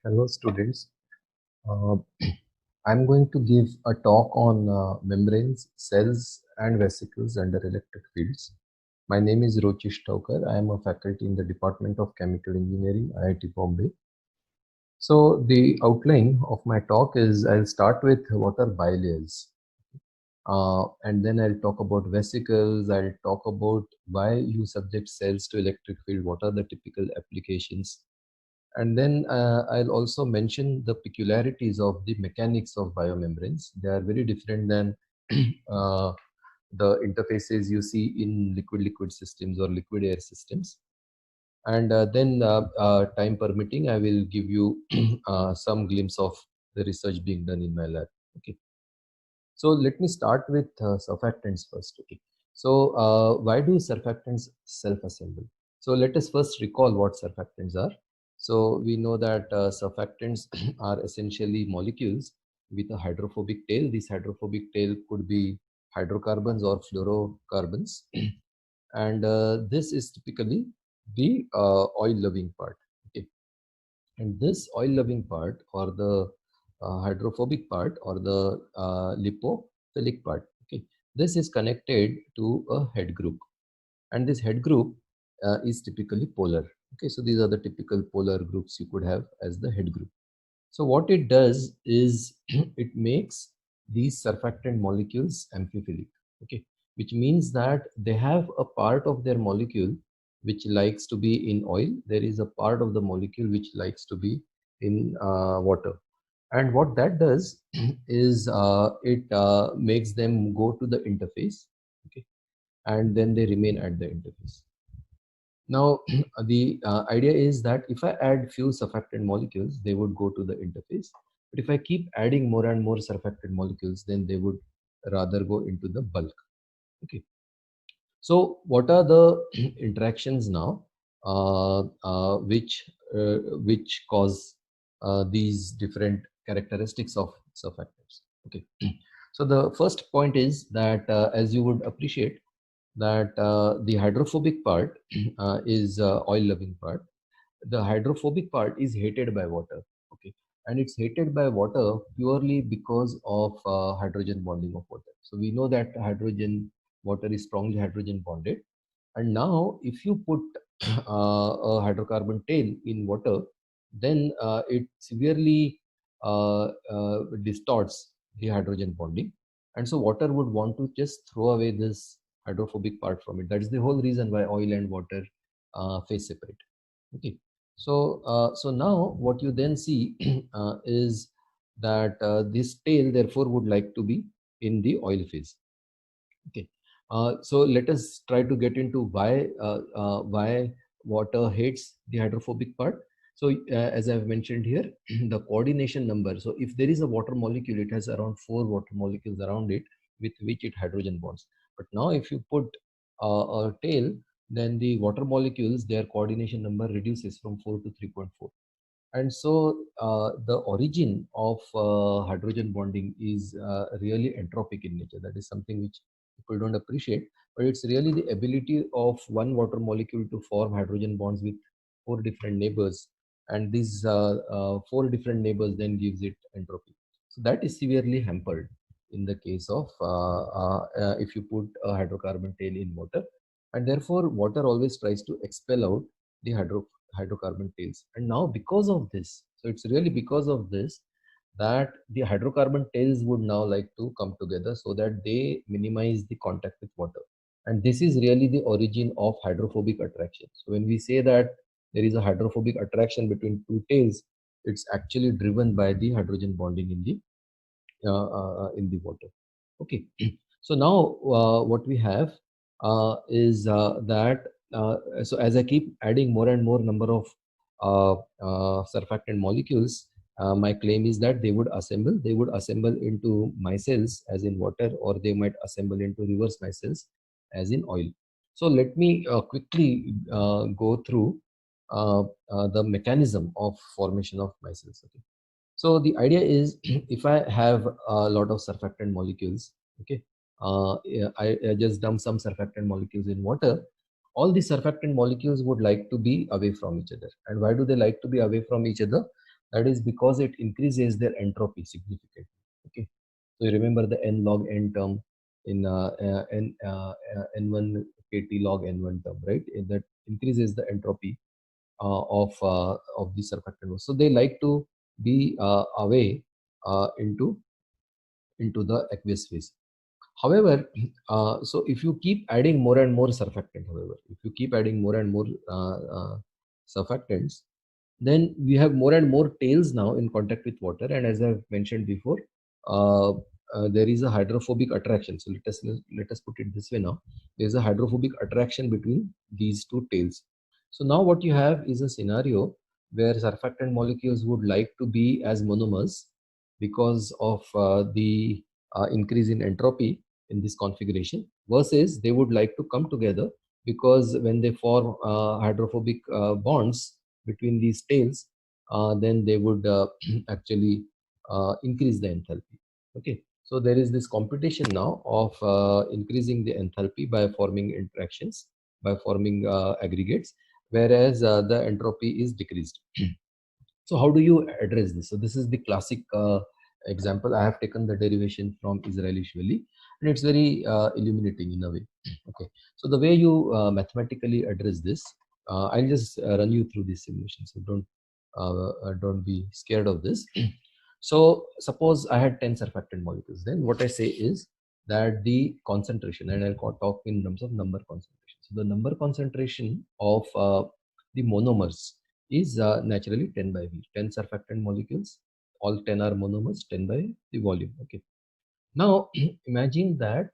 Hello students. Uh, I'm going to give a talk on membranes, cells and vesicles under electric fields. My name is Rochish Thaukar. I am a faculty in the Department of Chemical Engineering, IIT Bombay. So the outline of my talk is I'll start with what are bilayers. And then I'll talk about vesicles. I'll talk about why you subject cells to electric field. What are the typical applications? And then I'll also mention the peculiarities of the mechanics of biomembranes. They are very different than uh, the interfaces you see in liquid-liquid systems or liquid air systems. And then time permitting, I will give you some glimpse of the research being done in my lab. Okay. So let me start with surfactants first. Okay. So why do surfactants self-assemble? So let us first recall what surfactants are. So we know that surfactants are essentially molecules with a hydrophobic tail. This hydrophobic tail could be hydrocarbons or fluorocarbons. And this is typically the oil-loving part. Okay. And this oil-loving part or the hydrophobic part or the lipophilic part, okay, this is connected to a head group, and this head group is typically polar. Okay, so these are the typical polar groups you could have as the head group. So what it does is it makes these surfactant molecules amphiphilic, okay, which means that they have a part of their molecule which likes to be in oil. There is a part of the molecule which likes to be in water. And what that does is it makes them go to the interface, okay, and then they remain at the interface. Now, the idea is that if I add few surfactant molecules, they would go to the interface. But if I keep adding more and more surfactant molecules, then they would rather go into the bulk. Okay. So, what are the interactions now which cause these different characteristics of surfactants? Okay. So the first point is that, as you would appreciate, that the hydrophobic part is oil-loving part. The hydrophobic part is hated by water, okay, and it's hated by water purely because of hydrogen bonding of water. So we know that water is strongly hydrogen bonded, and now if you put a hydrocarbon tail in water, then it severely distorts the hydrogen bonding, and so water would want to just throw away this hydrophobic part from it. That is the whole reason why oil and water phase separate. Okay. So so now what you then see is that this tail therefore would like to be in the oil phase. Okay. So let us try to get into why water hates the hydrophobic part. So as I've mentioned here, the coordination number. So if there is a water molecule, it has around 4 water molecules around it with which it hydrogen bonds. But now if you put a tail, then the water molecules, their coordination number reduces from 4 to 3.4. And so the origin of hydrogen bonding is really entropic in nature. That is something which people don't appreciate, but it's really the ability of one water molecule to form hydrogen bonds with 4 different neighbors, and these 4 different neighbors then gives it entropy. So that is severely hampered in the case of if you put a hydrocarbon tail in water, and therefore water always tries to expel out the hydrocarbon tails. And now because of this, so it's really because of this that the hydrocarbon tails would now like to come together so that they minimize the contact with water. And this is really the origin of hydrophobic attraction. So when we say that there is a hydrophobic attraction between two tails, it's actually driven by the hydrogen bonding in the water. Okay. So now what we have is that so as I keep adding more and more number of surfactant molecules, my claim is that they would assemble into micelles as in water, or they might assemble into reverse micelles as in oil. So let me quickly go through the mechanism of formation of micelles. Okay. So the idea is if I have a lot of surfactant molecules, okay, yeah, I just dump some surfactant molecules in water. All the surfactant molecules would like to be away from each other. And why do they like to be away from each other? That is because it increases their entropy significantly. Okay, so you remember the n log n term in n1 kt log n1 term, right? That increases the entropy of the surfactant. So they like to be away into the aqueous phase. However, so if you keep adding more and more surfactant, however, if you keep adding more and more surfactants, then we have more and more tails now in contact with water. And as I've mentioned before, there is a hydrophobic attraction. So let us put it this way now. There is a hydrophobic attraction between these two tails. So now what you have is a scenario where surfactant molecules would like to be as monomers because of the increase in entropy in this configuration, versus they would like to come together because when they form hydrophobic bonds between these tails, then they would actually increase the enthalpy. Okay, so there is this competition now of increasing the enthalpy by forming interactions, by forming aggregates, whereas the entropy is decreased. So how do you address this? So this is the classic example. I have taken the derivation from Israeli-Shveli, and it's very illuminating in a way. Okay, so the way you mathematically address this, I'll just run you through this simulation. So don't be scared of this. So suppose I had 10 surfactant molecules. Then what I say is that the concentration, and I'll talk in terms of number concentration. So the number concentration of the monomers is naturally 10 by V. 10 surfactant molecules, all 10 are monomers, 10 by the volume. Okay. Now imagine that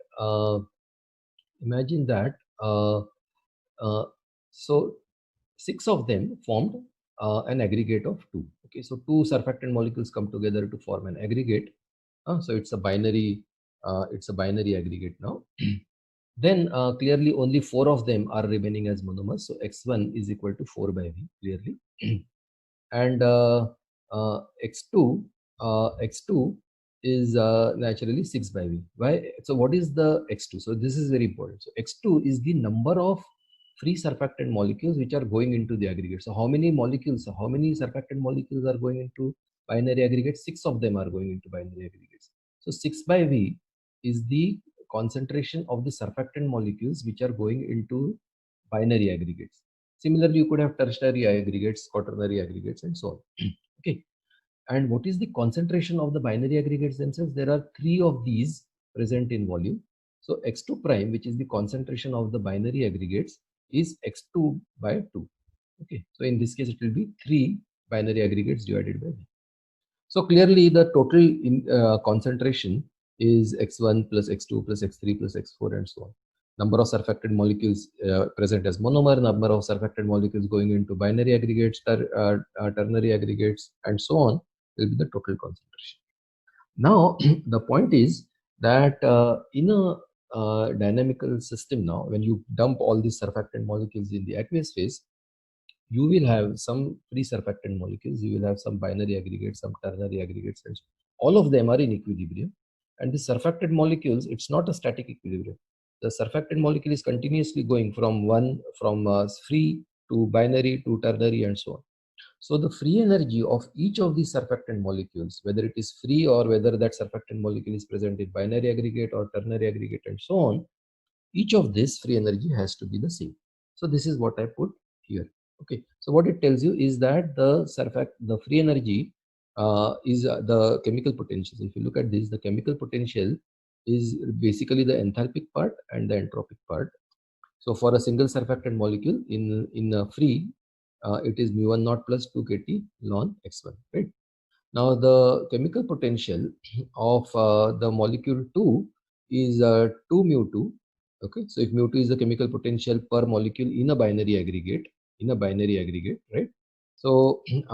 imagine that uh, so 6 of them formed an aggregate of 2. Okay, so 2 surfactant molecules come together to form an aggregate. So it's a binary aggregate now. Then clearly only 4 of them are remaining as monomers. So x1 is equal to 4 by V clearly. And x2 is naturally 6 by V. Why? So what is the x2? So this is very important. So x2 is the number of free surfactant molecules which are going into the aggregate. So how many molecules, how many surfactant molecules are going into binary aggregates? 6 of them are going into binary aggregates. So 6 by V is the concentration of the surfactant molecules which are going into binary aggregates. Similarly, you could have tertiary aggregates, quaternary aggregates, and so on. Okay. And what is the concentration of the binary aggregates themselves? There are 3 of these present in volume. So x2 prime, which is the concentration of the binary aggregates, is x2 by 2. Okay. So in this case, it will be 3 binary aggregates divided by V. So clearly the total concentration is x1 plus x2 plus x3 plus x4 and so on. Number of surfactant molecules present as monomer, number of surfactant molecules going into binary aggregates, ternary aggregates, and so on will be the total concentration. Now, the point is that in a dynamical system now, when you dump all these surfactant molecules in the aqueous phase, you will have some free surfactant molecules, you will have some binary aggregates, some ternary aggregates, and all of them are in equilibrium. And the surfactant molecules, it's not a static equilibrium. The surfactant molecule is continuously going from free to binary to ternary and so on. So the free energy of each of these surfactant molecules, whether it is free or whether that surfactant molecule is present in binary aggregate or ternary aggregate and so on, each of this free energy has to be the same. So this is what I put here. Okay, so what it tells you is that the free energy is the chemical potential. If you look at this, the chemical potential is basically the enthalpic part and the entropic part. So for a single surfactant molecule in free, it is mu1 naught plus 2 kt ln x1, right? Now the chemical potential of the molecule 2 is 2 mu2. Okay, so if mu2 is the chemical potential per molecule in a binary aggregate, right? So 2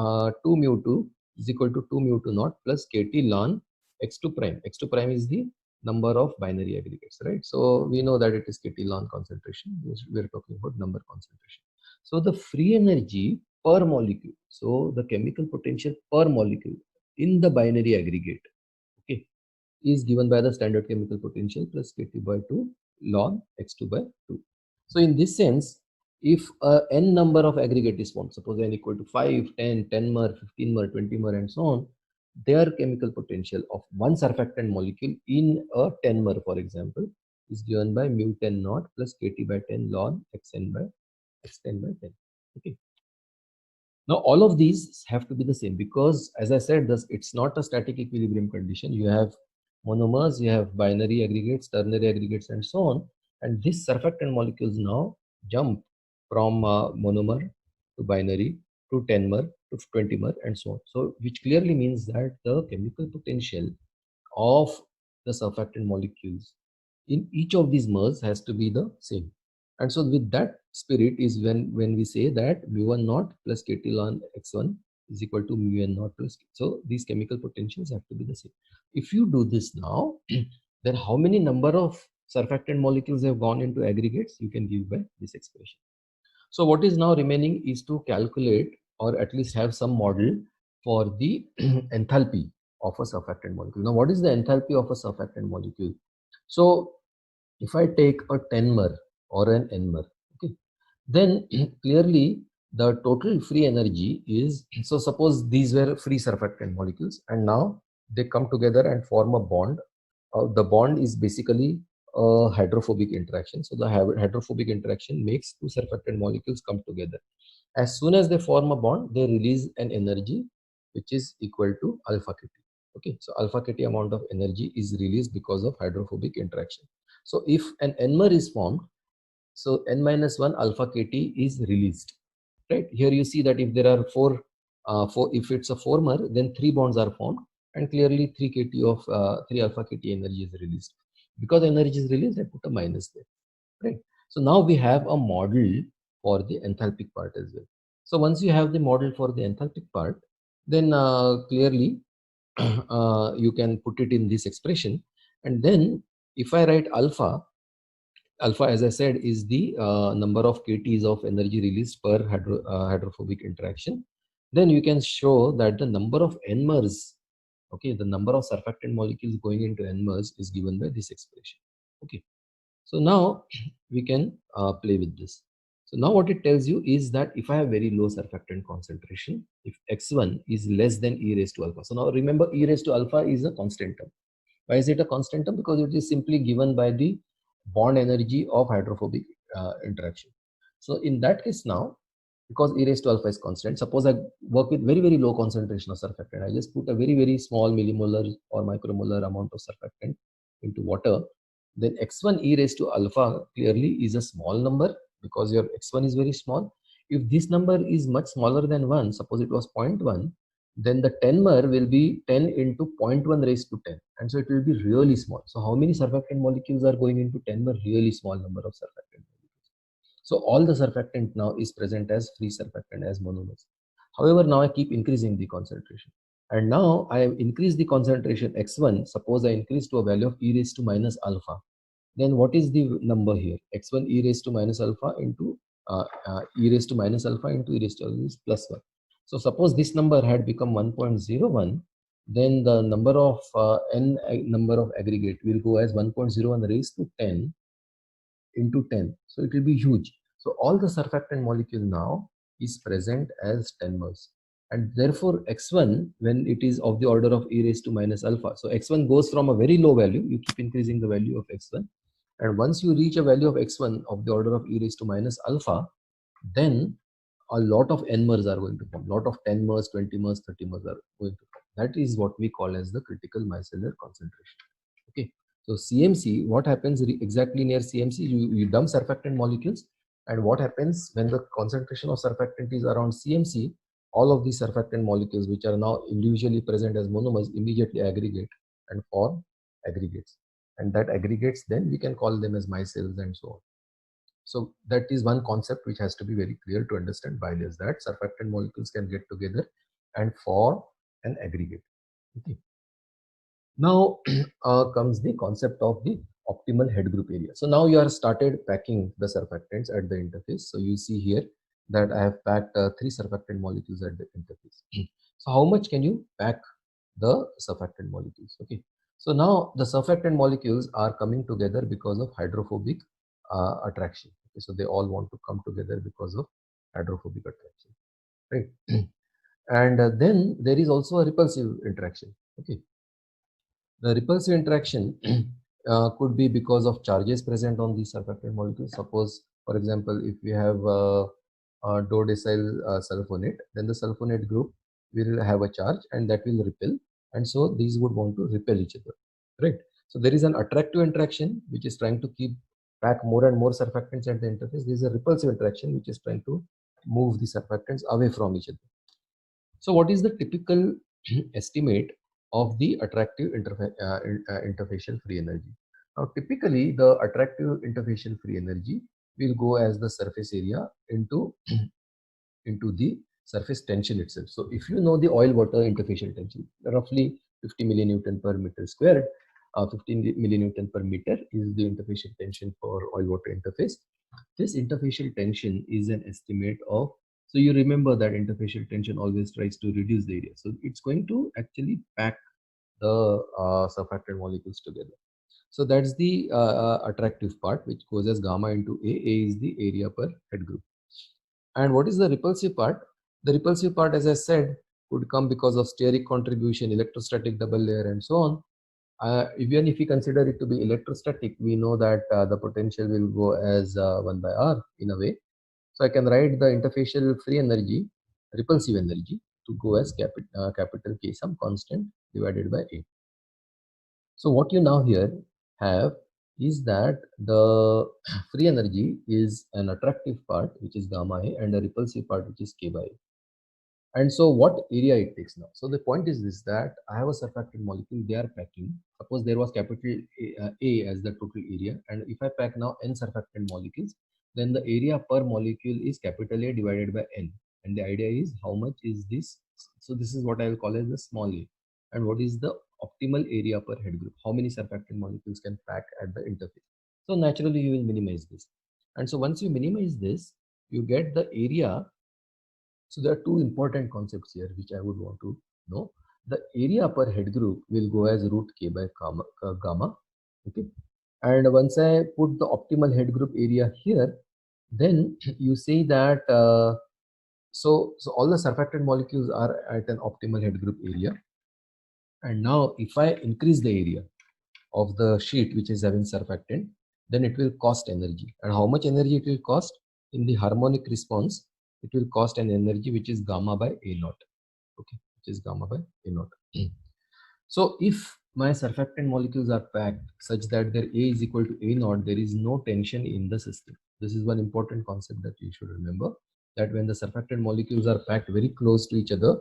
mu2 is equal to 2 mu2 naught plus kt ln x2 prime. X2 prime is the number of binary aggregates, right? So we know that it is kt ln concentration. We're talking about number concentration. So the free energy per molecule, so the chemical potential per molecule in the binary aggregate, okay, is given by the standard chemical potential plus kt by 2 ln x2 by 2. So in this sense, if n number of aggregate is formed, suppose n equal to 5, 10, 10 mer, 15 mer, 20 mer, and so on, their chemical potential of one surfactant molecule in a 10 mer, for example, is given by mu 10 naught plus kT by 10 ln xn by x10 by 10. Okay. Now all of these have to be the same because, as I said, this it's not a static equilibrium condition. You have monomers, you have binary aggregates, ternary aggregates, and so on. And these surfactant molecules now jump from monomer to binary to 10-mer to 20-mer and so on. So which clearly means that the chemical potential of the surfactant molecules in each of these mers has to be the same. And so with that spirit is when we say that mu1 naught plus kT ln x1 is equal to mu n naught plus k. So these chemical potentials have to be the same. If you do this now, then how many number of surfactant molecules have gone into aggregates you can give by this expression. So what is now remaining is to calculate or at least have some model for the enthalpy of a surfactant molecule. Now what is the enthalpy of a surfactant molecule? So if I take a 10-mer or an n-mer, okay, then clearly the total free energy is, so suppose these were free surfactant molecules and now they come together and form a bond. The bond is basically a hydrophobic interaction. So the hydrophobic interaction makes two surfactant molecules come together. As soon as they form a bond, they release an energy which is equal to alpha kT. Okay, so alpha kT amount of energy is released because of hydrophobic interaction. So if an n-mer is formed, so n minus 1 alpha kT is released. Right here you see that if there are if it's a 4-mer, then 3 bonds are formed and clearly 3 kT of 3 alpha kT energy is released. Because energy is released, I put a minus there. Right. So now we have a model for the enthalpic part as well. So once you have the model for the enthalpic part, then clearly you can put it in this expression. And then if I write alpha, alpha, as I said, is the number of kTs of energy released per hydrophobic interaction. Then you can show that the number of n-mers, okay, the number of surfactant molecules going into n-mers is given by this expression. Okay. So now we can play with this. So now what it tells you is that if I have very low surfactant concentration, if x1 is less than e raised to alpha. So now remember, e raised to alpha is a constant term. Why is it a constant term? Because it is simply given by the bond energy of hydrophobic interaction. So in that case now, because e raised to alpha is constant, suppose I work with very, very low concentration of surfactant. I just put a very, very small millimolar or micromolar amount of surfactant into water. Then x1 e raised to alpha clearly is a small number because your x1 is very small. If this number is much smaller than 1, suppose it was 0.1, then the 10-mer will be 10 into 0.1 raised to 10. And so it will be really small. So how many surfactant molecules are going into 10-mer? Really small number of surfactant molecules. So all the surfactant now is present as free surfactant, as monomers. However, now I keep increasing the concentration. And now I have increased the concentration x1. Suppose I increase to a value of e raised to minus alpha. Then what is the number here? X1 e raised to minus alpha into e raised to minus alpha into e raised to alpha is plus 1. So suppose this number had become 1.01, then the number of number of aggregate will go as 1.01 raised to 10 into 10. So it will be huge. So all the surfactant molecule now is present as 10 moles. And therefore x1, when it is of the order of e raised to minus alpha, so x1 goes from a very low value, you keep increasing the value of x1. And once you reach a value of x1 of the order of e raised to minus alpha, then a lot of n-mers are going to form. A lot of 10-mers, 20-mers, 30-mers are going to form. That is what we call as the critical micellar concentration. Okay. So CMC, what happens exactly near CMC? You dump surfactant molecules, and what happens when the concentration of surfactant is around CMC? All of these surfactant molecules, which are now individually present as monomers, immediately aggregate and form aggregates. And that aggregates, then we can call them as micelles and so on. So that is one concept which has to be very clear to understand bile, is that surfactant molecules can get together and form an aggregate. Okay. Now comes the concept of the optimal head group area. So now you are started packing the surfactants at the interface. So you see here that I have packed 3 surfactant molecules at the interface. So how much can you pack the surfactant molecules? Okay. So now the surfactant molecules are coming together because of hydrophobic attraction. Okay, so they all want to come together because of hydrophobic attraction, right? And then there is also a repulsive interaction. Okay, the repulsive interaction could be because of charges present on these surfactant molecules. Suppose, for example, if we have dodecyl sulfonate, then the sulfonate group will have a charge and that will repel, and so these would want to repel each other, right? So there is an attractive interaction which is trying to keep pack more and more surfactants at the interface. There is a repulsive interaction which is trying to move the surfactants away from each other. So what is the typical estimate of the attractive interfacial free energy? Now, typically the attractive interfacial free energy will go as the surface area into into the surface tension itself. So if you know the oil water interfacial tension, roughly 50 millinewton per meter squared, 15 millinewton per meter is the interfacial tension for oil water interface. This interfacial tension is an estimate of, so you remember that interfacial tension always tries to reduce the area. So it's going to actually pack the surfactant molecules together. So that's the attractive part, which goes as gamma into A. A is the area per head group. And what is the repulsive part? The repulsive part, as I said, could come because of steric contribution, electrostatic double layer, and so on. Even if we consider it to be electrostatic, we know that the potential will go as 1 by R in a way. So I can write the interfacial free energy, repulsive energy, to go as capital K, some constant divided by A. So what you now here have is that the free energy is an attractive part, which is gamma A, and a repulsive part, which is K by A. And so what area it takes now? So the point is this, that I have a surfactant molecule, they are packing. Suppose there was capital A as the total area, and if I pack now n surfactant molecules, then the area per molecule is capital A divided by n. And the idea is how much is this? So this is what I will call as the small a. And what is the optimal area per head group? How many surfactant molecules can pack at the interface? So naturally you will minimize this. And so once you minimize this, you get the area. So there are two important concepts here which I would want to know. The area per head group will go as root K by gamma. Okay. And once I put the optimal head group area here, then you say that so all the surfactant molecules are at an optimal head group area. And now if I increase the area of the sheet which is having surfactant, then it will cost energy. And how much energy it will cost? In the harmonic response, it will cost an energy which is gamma by A naught. Okay, which is gamma by A naught. So if my surfactant molecules are packed such that their A is equal to A naught, there is no tension in the system. This is one important concept that you should remember, that when the surfactant molecules are packed very close to each other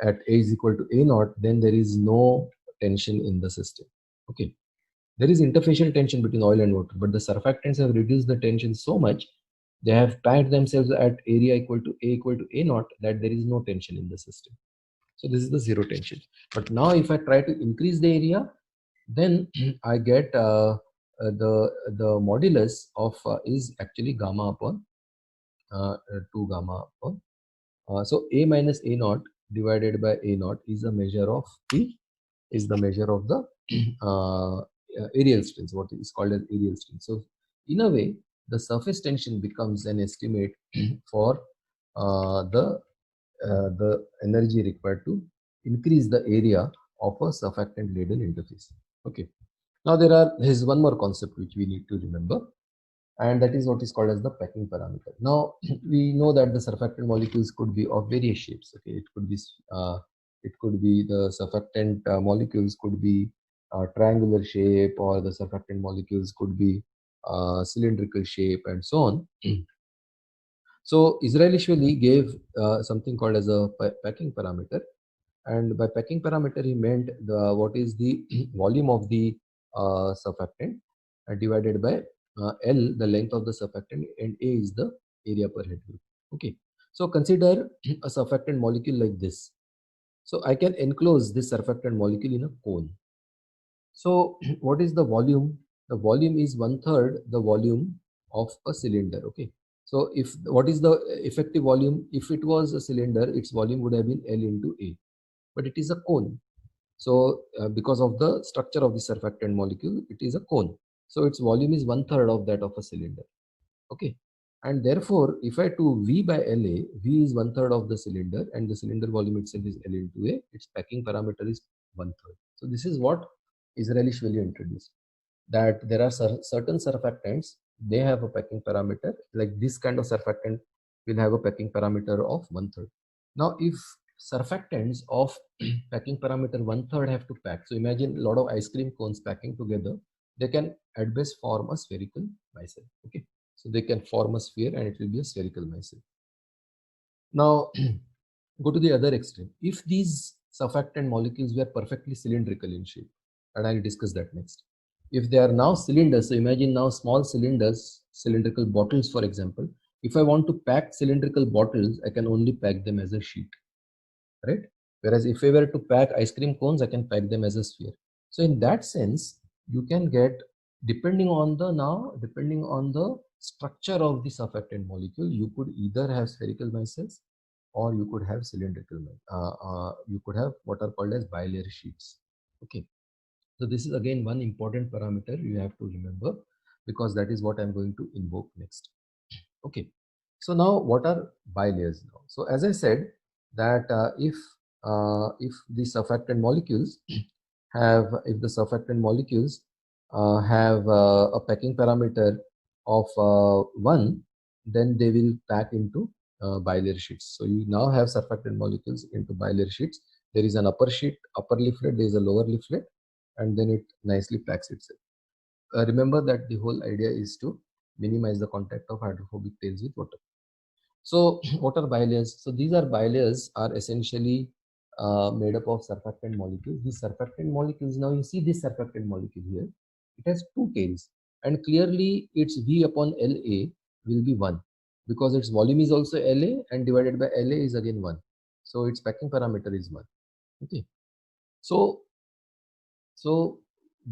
at A is equal to A naught, then there is no tension in the system. Okay. There is interfacial tension between oil and water, but the surfactants have reduced the tension so much, they have packed themselves at area equal to A naught, that there is no tension in the system. So this is the zero tension. But now if I try to increase the area, then I get the modulus of is actually gamma upon 2 gamma upon. So A minus A naught divided by A naught is the measure of the aerial strength, what is called as aerial strength. So in a way, the surface tension becomes an estimate for the energy required to increase the area of a surfactant laden interface. Okay. Now here's one more concept which we need to remember, and that is what is called as the packing parameter. Now we know that the surfactant molecules could be of various shapes. Okay, it could be the surfactant molecules could be triangular shape, or the surfactant molecules could be cylindrical shape, and so on. So Israelishvili gave something called as a packing parameter, and by packing parameter he meant what is the volume of the surfactant divided by L, the length of the surfactant, and A is the area per head group. Okay, so consider a surfactant molecule like this. So I can enclose this surfactant molecule in a cone. So what is the volume? The volume is 1/3 the volume of a cylinder. Okay, so if what is the effective volume? If it was a cylinder, its volume would have been L into A, but it is a cone. So because of the structure of the surfactant molecule, it is a cone. So its volume is 1/3 of that of a cylinder. Okay. And therefore, if I do V by LA, V is 1/3 of the cylinder and the cylinder volume itself is L into A, its packing parameter is 1/3. So this is what Israeli-Schweli introduced, that there are certain surfactants, they have a packing parameter, like this kind of surfactant will have a packing parameter of 1/3. Now, if surfactants of packing parameter 1/3 have to pack, so imagine a lot of ice cream cones packing together, they can at best form a spherical micelle. Okay, so they can form a sphere and it will be a spherical micelle. Now, go to the other extreme. If these surfactant molecules were perfectly cylindrical in shape, and I'll discuss that next. If they are now cylinders, so imagine now small cylinders, cylindrical bottles, for example. If I want to pack cylindrical bottles, I can only pack them as a sheet, right? Whereas if I were to pack ice cream cones, I can pack them as a sphere. So in that sense, you can get, depending on the structure of the surfactant molecule, you could either have spherical micelles or you could have cylindrical, you could have what are called as bilayer sheets. Okay. So this is again one important parameter you have to remember, because that is what I'm going to invoke next. Okay. So now what are bilayers now? So as I said that if the surfactant molecules if the surfactant molecules have a packing parameter of 1, then they will pack into bilayer sheets. So you now have surfactant molecules into bilayer sheets. There is an upper sheet, upper leaflet, there is a lower leaflet, and then it nicely packs itself. Remember that the whole idea is to minimize the contact of hydrophobic tails with water. So what are bilayers? So these are bilayers are essentially made up of surfactant molecules. These surfactant molecules, now you see this surfactant molecule here, it has two tails, and clearly its V upon LA will be 1, because its volume is also LA and divided by LA is again 1. So its packing parameter is 1. Okay. So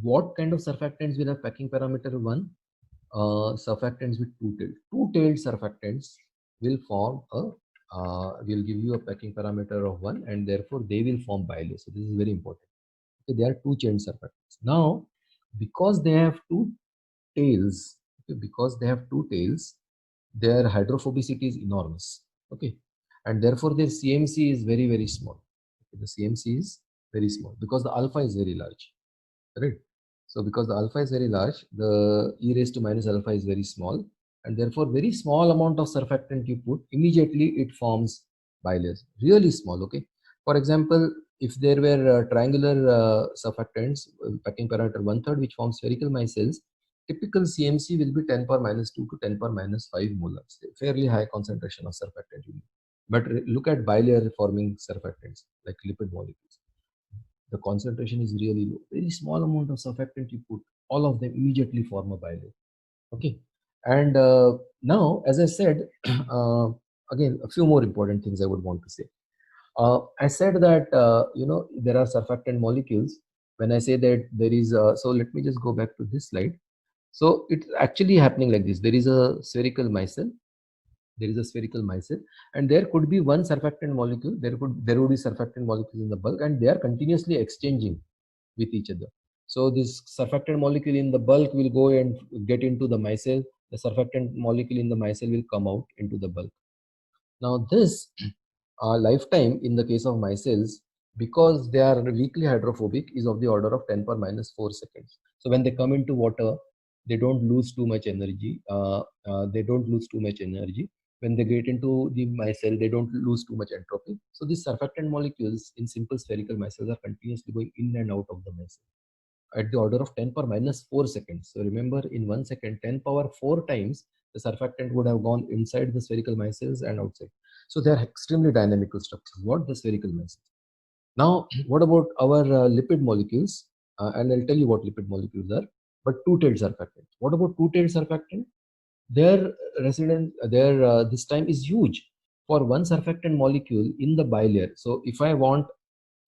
what kind of surfactants will have packing parameter 1? Surfactants with two-tailed surfactants will form a will give you a packing parameter of 1, and therefore they will form bilayers. So this is very important. Okay, they are two-chain surfactants. Now, because they have two tails, okay, their hydrophobicity is enormous. Okay, and therefore their CMC is very, very small. Okay, the CMC is very small because the alpha is very large, right? So because the alpha is very large, the e raised to minus alpha is very small, and therefore very small amount of surfactant you put, immediately it forms bilayers, really small. Okay, for example, if there were triangular surfactants packing parameter 1/3 which form spherical micelles, typical CMC will be 10 power minus 2 to 10 power minus 5 molar, fairly high concentration of surfactant. But look at bilayer forming surfactants like lipid molecules, the concentration is really low. Very small amount of surfactant you put, all of them immediately form a bilayer. Okay, and now, as I said, again, a few more important things I would want to say. I said that there are surfactant molecules. When I say that there is, so let me just go back to this slide. So it's actually happening like this. There is a spherical micelle, and there could be one surfactant molecule, there would be surfactant molecules in the bulk, and they are continuously exchanging with each other. So this surfactant molecule in the bulk will go and get into the micelle, the surfactant molecule in the micelle will come out into the bulk. Now this lifetime in the case of micelles, because they are weakly hydrophobic, is of the order of 10 power minus 4 seconds. So when they come into water, they don't lose too much energy. When they get into the micelle, they don't lose too much entropy. So these surfactant molecules in simple spherical micelles are continuously going in and out of the micelle at the order of 10 power minus 4 seconds. So remember, in 1 second, 10 power 4 times the surfactant would have gone inside the spherical micelles and outside. So they are extremely dynamical structures. What the spherical micelles? Now, what about our lipid molecules? And I'll tell you what lipid molecules are. But two-tailed surfactant. What about two-tailed surfactant? Their this time is huge for one surfactant molecule in the bilayer. So if I want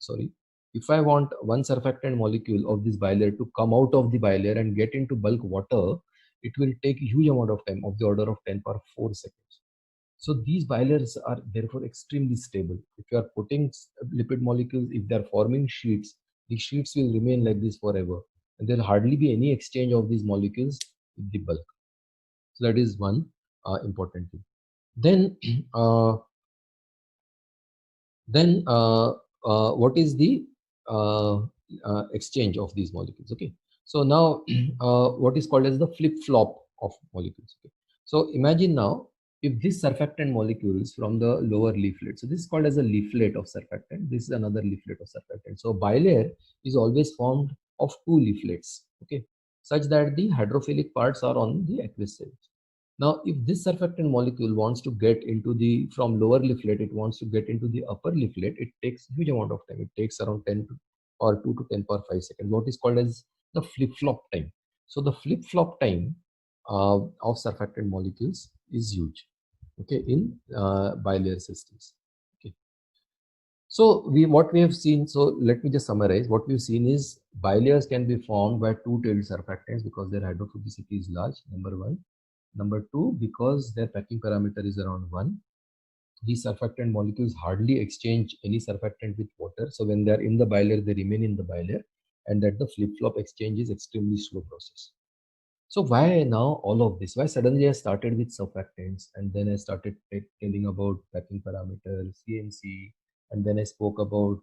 one surfactant molecule of this bilayer to come out of the bilayer and get into bulk water, it will take a huge amount of time, of the order of 10 power 4 seconds. So these bilayers are therefore extremely stable. If you are putting lipid molecules, if they are forming sheets, the sheets will remain like this forever. and there will hardly be any exchange of these molecules with the bulk. So that is one important thing. Then uh, what is the uh, exchange of these molecules? Okay, so now what is called as the flip-flop of molecules. Okay, so imagine now if this surfactant molecule is from the lower leaflet, so this is called as a leaflet of surfactant, this is another leaflet of surfactant. So bilayer is always formed of two leaflets, okay, such that the hydrophilic parts are on the aqueous side. Now, if this surfactant molecule wants to get into the, from lower leaflet, it wants to get into the upper leaflet, it takes huge amount of time. It takes around 10 to, or 2 to 10 per 5 seconds, what is called as the flip-flop time. So the flip-flop time of surfactant molecules is huge, okay, in bilayer systems. Okay. So what we have seen, so let me just summarize. What we've seen is bilayers can be formed by two-tailed surfactants because their hydrophobicity is large, number one. Number two, because their packing parameter is around 1, these surfactant molecules hardly exchange any surfactant with water. So when they are in the bilayer, they remain in the bilayer, and that the flip-flop exchange is extremely slow process. So why now all of this? Why suddenly I started with surfactants, and then I started telling about packing parameters, CMC, and then I spoke about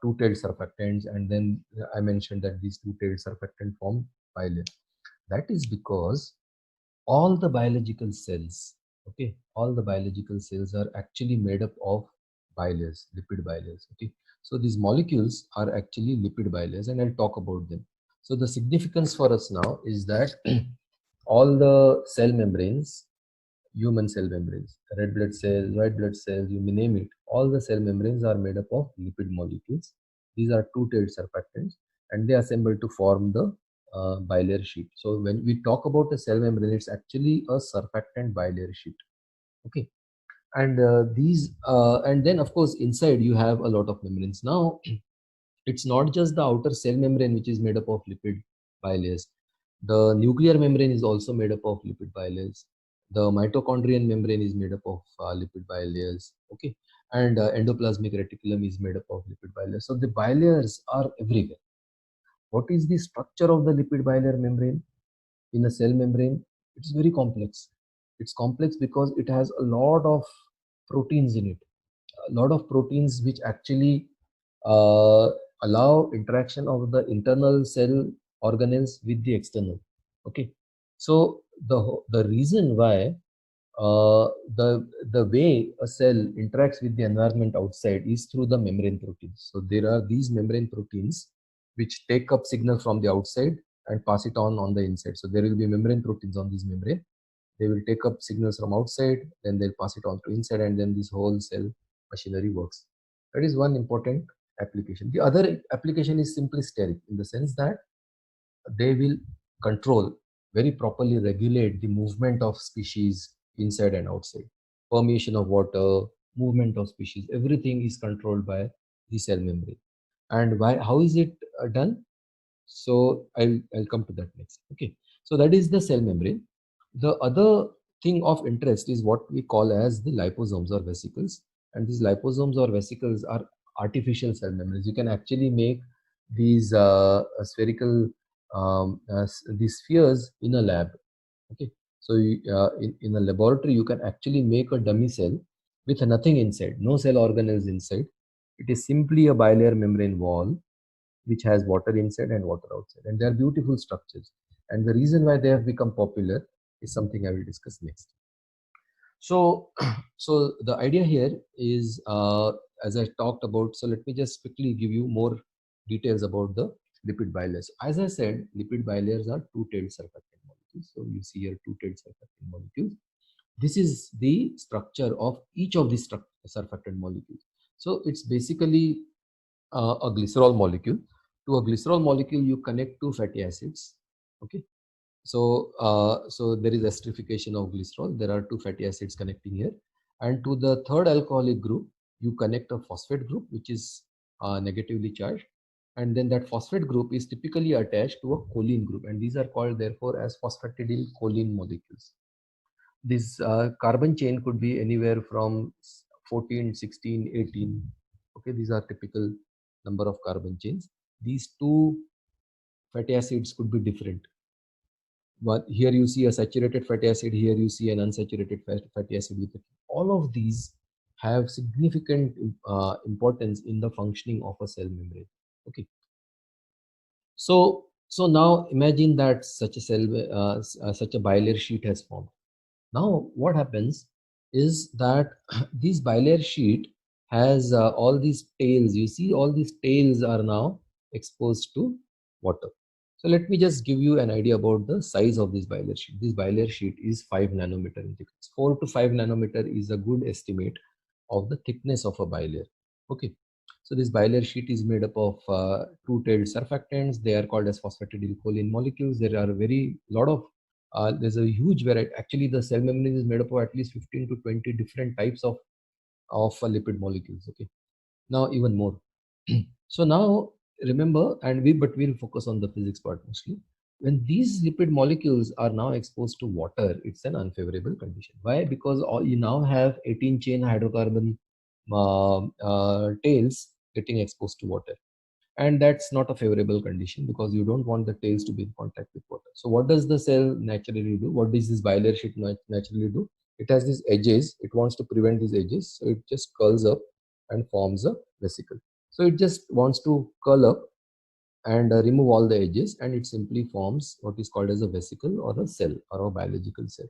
two-tailed surfactants, and then I mentioned that these two-tailed surfactant form bilayer. That is because all the biological cells, okay, all the biological cells are actually made up of bilayers, lipid bilayers, okay. So these molecules are actually lipid bilayers, and I'll talk about them. So the significance for us now is that all the cell membranes, human cell membranes, red blood cells, white blood cells, you may name it, all the cell membranes are made up of lipid molecules. These are two-tailed surfactants, and they assemble to form the bilayer sheet. So when we talk about a cell membrane, it's actually a surfactant bilayer sheet. Okay, and and then of course inside you have a lot of membranes. Now it's not just the outer cell membrane which is made up of lipid bilayers. The nuclear membrane is also made up of lipid bilayers. The mitochondrial membrane is made up of lipid bilayers. Okay, and endoplasmic reticulum is made up of lipid bilayers. So the bilayers are everywhere. What is the structure of the lipid bilayer membrane in a cell membrane? It's very complex. It's complex because it has a lot of proteins in it, a lot of proteins which actually uh, allow interaction of the internal cell organelles with the external. Okay, so the reason why the way a cell interacts with the environment outside is through the membrane proteins. So there are these membrane proteins which take up signal from the outside and pass it on the inside. So there will be membrane proteins on this membrane. They will take up signals from outside, then they'll pass it on to inside, and then this whole cell machinery works. That is one important application. The other application is simply steric in the sense that they will control, very properly regulate the movement of species inside and outside, permeation of water, movement of species, everything is controlled by the cell membrane. And why, how is it done? So I'll come to that next. Okay, so that is the cell membrane. The other thing of interest is what we call as the liposomes or vesicles, and these liposomes or vesicles are artificial cell membranes. You can actually make these spherical these spheres in a lab. Okay, so in a laboratory you can actually make a dummy cell with nothing inside, no cell organelles inside. It is simply a bilayer membrane wall which has water inside and water outside, and they are beautiful structures. And the reason why they have become popular is something I will discuss next. So so the idea here is, as I talked about, so let me just quickly give you more details about the lipid bilayers. As I said, lipid bilayers are two-tailed surfactant molecules. So you see here two-tailed surfactant molecules. This is the structure of each of these surfactant molecules. So it's basically a glycerol molecule. To a glycerol molecule, you connect two fatty acids. Okay, so so there is esterification of glycerol. There are two fatty acids connecting here, and to the third alcoholic group, you connect a phosphate group which is negatively charged, and then that phosphate group is typically attached to a choline group, and these are called therefore as phosphatidyl choline molecules. This carbon chain could be anywhere from 14, 16, 18. Okay, these are typical number of carbon chains. these two fatty acids could be different. But here you see a saturated fatty acid, here you see an unsaturated fatty acid with it. All of these have significant importance in the functioning of a cell membrane. Okay. So now imagine that such a such a bilayer sheet has formed. Now what happens is that this bilayer sheet has all these tails. You see all these tails are now exposed to water. So let me just give you an idea about the size of this bilayer sheet. This bilayer sheet is 5 nanometer in thickness. 4 to 5 nanometer is a good estimate of the thickness of a bilayer. Okay. So this bilayer sheet is made up of two-tailed surfactants. They are called as phosphatidylcholine molecules. There are a very lot of there's a huge variety. Actually, the cell membrane is made up of at least 15 to 20 different types of lipid molecules. Okay, now even more. So now remember, but we'll focus on the physics part mostly. When these lipid molecules are now exposed to water, it's an unfavorable condition. Why? Because you now have 18 chain hydrocarbon tails getting exposed to water, and that's not a favorable condition because you don't want the tails to be in contact with water. So what does the cell naturally do? What does this bilayer sheet naturally do? It has these edges. It wants to prevent these edges, so it just curls up and forms a vesicle. So it just wants to curl up and remove all the edges, and it simply forms what is called as a vesicle or a cell or a biological cell.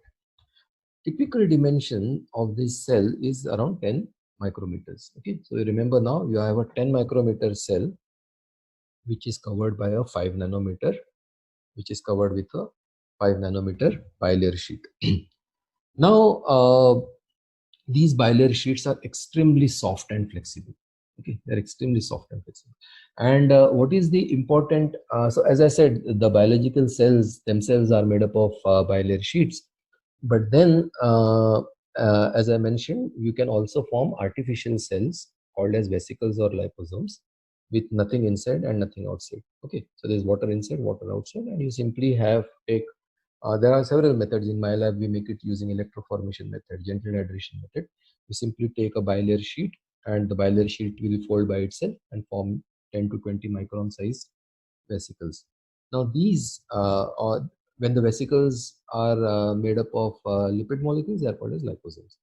Typical dimension of this cell is around 10 micrometers. Okay, so remember, now you have a 10 micrometer cell which is covered by a 5 nanometer, which is covered with a 5 nanometer bilayer sheet. Now, these bilayer sheets are extremely soft and flexible. Okay, they're extremely soft and flexible. And what is the important? So, as I said, the biological cells themselves are made up of bilayer sheets. But then, as I mentioned, you can also form artificial cells called as vesicles or liposomes with nothing inside and nothing outside. Okay, so there's water inside, water outside, and you simply have take. There are several methods in my lab. We make it using electroformation method, gentle hydration method. We simply take a bilayer sheet, and the bilayer sheet will fold by itself and form 10 to 20 micron sized vesicles. Now these are, when the vesicles are made up of lipid molecules, they are called as liposomes.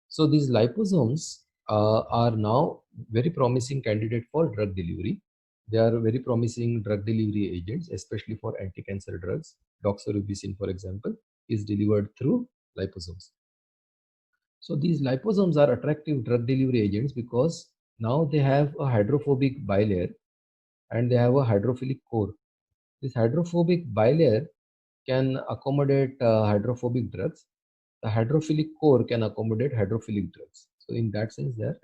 So these liposomes are now very promising candidate for drug delivery. They are very promising drug delivery agents, especially for anti-cancer drugs. Doxorubicin, for example, is delivered through liposomes. So these liposomes are attractive drug delivery agents because now they have a hydrophobic bilayer and they have a hydrophilic core. This hydrophobic bilayer can accommodate hydrophobic drugs. The hydrophilic core can accommodate hydrophilic drugs. So in that sense, they are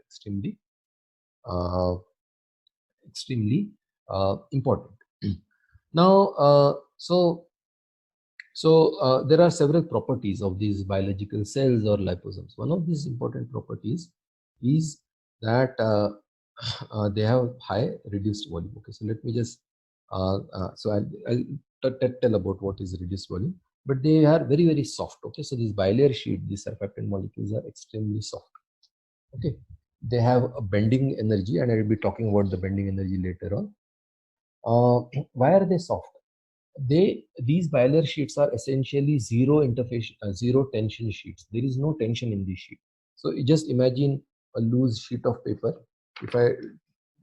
uh, extremely important. Now, there are several properties of these biological cells or liposomes. One of these important properties is that they have high reduced volume. Okay, so let me just I'll tell about what is reduced volume, but they are very soft. Okay, so this bilayer sheet, these surfactant molecules are extremely soft. Okay, they have a bending energy, and I will be talking about the bending energy later on. Why are they soft? These bilayer sheets are essentially zero interface, zero tension sheets. There is no tension in this sheet. So you just imagine a loose sheet of paper. If I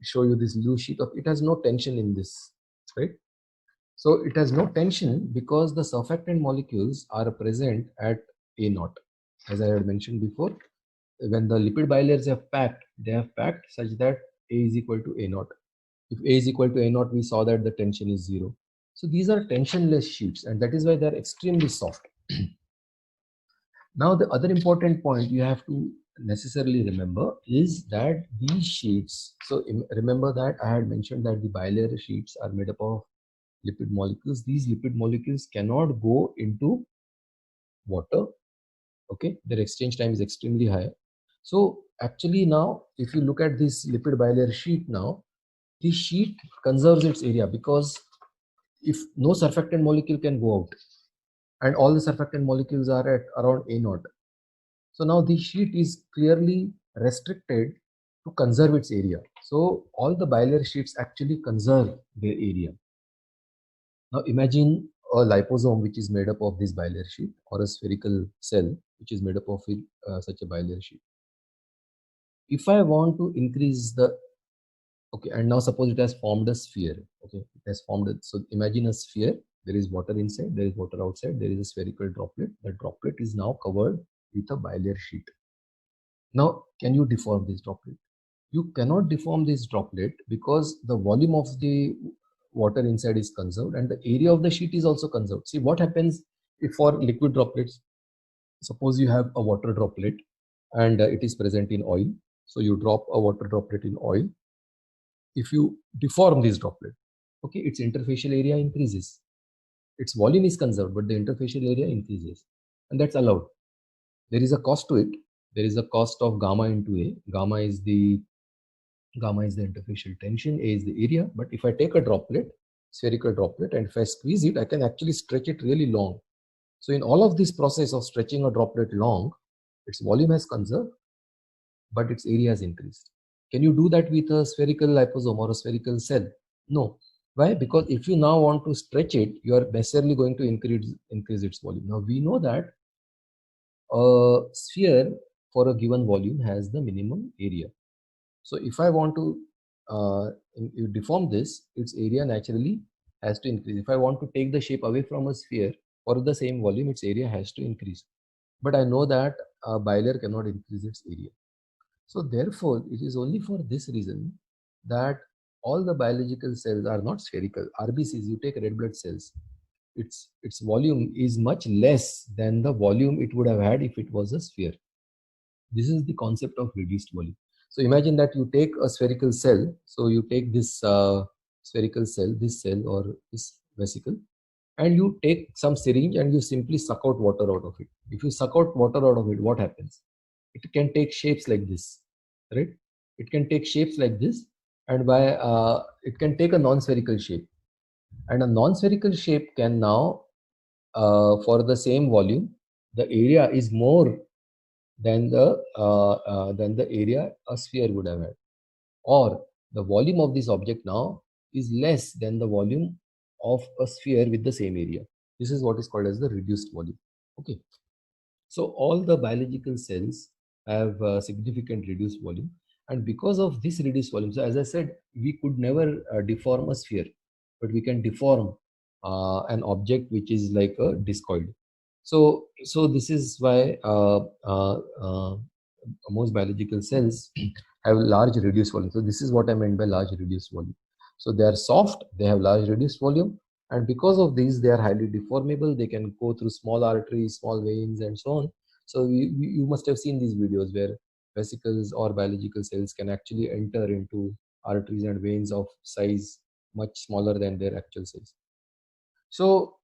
show you this loose sheet of, it has no tension in this, right? So it has no tension because the surfactant molecules are present at A naught. As I had mentioned before, when the lipid bilayers have packed, they have packed such that A is equal to A naught. If A is equal to A naught, we saw that the tension is zero. So these are tensionless sheets, and that is why they are extremely soft. Now, the other important point you have to necessarily remember is that these sheets, so remember that I had mentioned that the bilayer sheets are made up of lipid molecules. These lipid molecules cannot go into water. Okay, their exchange time is extremely high. So actually now, if you look at this lipid bilayer sheet now, this sheet conserves its area because if no surfactant molecule can go out and all the surfactant molecules are at around A naught. So now this sheet is clearly restricted to conserve its area. So all the bilayer sheets actually conserve their area. Now imagine a liposome which is made up of this bilayer sheet, or a spherical cell which is made up of such a bilayer sheet. If I want to increase the, okay, and now suppose it has formed a sphere. Okay, it has formed so imagine a sphere. There is water inside, there is water outside, there is a spherical droplet. The droplet is now covered with a bilayer sheet. Now can you deform this droplet? You cannot deform this droplet because the volume of the water inside is conserved and the area of the sheet is also conserved. See what happens if for liquid droplets, suppose you have a water droplet and it is present in oil. So you drop a water droplet in oil. If you deform this droplet, okay, its interfacial area increases. Its volume is conserved, but the interfacial area increases, and that's allowed. There is a cost to it. There is a cost of gamma into A. Gamma is the interfacial tension, A is the area. But if I take a droplet, spherical droplet, and if I squeeze it, I can actually stretch it really long. So in all of this process of stretching a droplet long, its volume has conserved, but its area has increased. Can you do that with a spherical liposome or a spherical cell? No. Why? Because if you now want to stretch it, you are necessarily going to increase its volume. Now we know that a sphere for a given volume has the minimum area. So if I want to you deform this, its area naturally has to increase. If I want to take the shape away from a sphere for the same volume, its area has to increase. But I know that a bilayer cannot increase its area. So therefore, it is only for this reason that all the biological cells are not spherical. RBCs, you take red blood cells, its volume is much less than the volume it would have had if it was a sphere. This is the concept of reduced volume. So imagine that you take a spherical cell. So you take this spherical cell, this cell or this vesicle, and you take some syringe and you simply suck out water out of it. If you suck out water out of it, what happens? It can take shapes like this, right? It can take shapes like this, and by it can take a non-spherical shape, and a non-spherical shape can now for the same volume, the area is more than the area a sphere would have had, or the volume of this object now is less than the volume of a sphere with the same area. This is what is called as the reduced volume. Okay, so all the biological cells have significant reduced volume, and because of this reduced volume, so as I said, we could never deform a sphere, but we can deform an object which is like a discoid. So this is why most biological cells have large reduced volume. So this is what I meant by large reduced volume. So they are soft, they have large reduced volume, and because of these they are highly deformable. They can go through small arteries, small veins, and so on. So you must have seen these videos where vesicles or biological cells can actually enter into arteries and veins of size much smaller than their actual size. So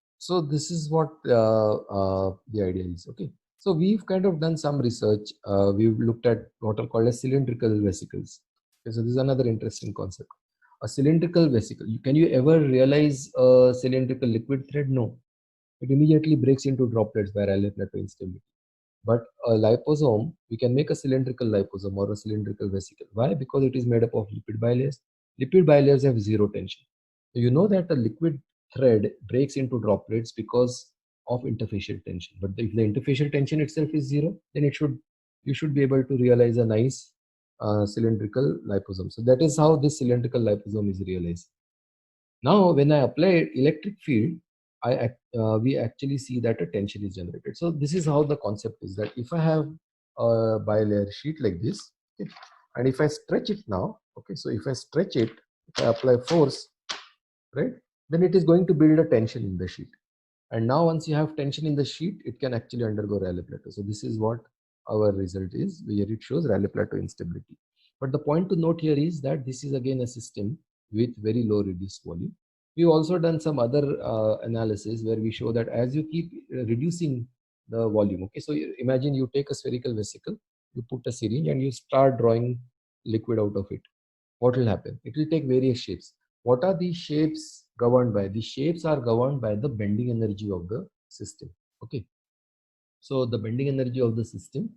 this is what the idea is. Okay, so we've kind of done some research. We've looked at what are called as cylindrical vesicles. Okay, so this is another interesting concept. A cylindrical vesicle, can you ever realize a cylindrical liquid thread? No, it immediately breaks into droplets by Rayleigh-Plateau instability. But a liposome, we can make a cylindrical liposome or a cylindrical vesicle. Why? Because it is made up of lipid bilayers. Lipid bilayers have zero tension. So you know that a liquid thread breaks into droplets because of interfacial tension. But if the interfacial tension itself is zero, then you should be able to realize a nice cylindrical liposome. So that is how this cylindrical liposome is realized. Now, when I apply electric field, we actually see that a tension is generated. So this is how the concept is, that if I have a bilayer sheet like this, okay, and if I stretch it now, okay, so if I stretch it, if I apply force, right, then it is going to build a tension in the sheet. And now once you have tension in the sheet, it can actually undergo Rayleigh-Plateau. So this is what our result is, where it shows Rayleigh-Plateau instability. But the point to note here is that this is again a system with very low reduced volume. We've also done some other analysis where we show that as you keep reducing the volume, okay, so imagine you take a spherical vesicle, you put a syringe and you start drawing liquid out of it. What will happen? It will take various shapes. What are these shapes governed by? These shapes are governed by the bending energy of the system. Okay. So the bending energy of the system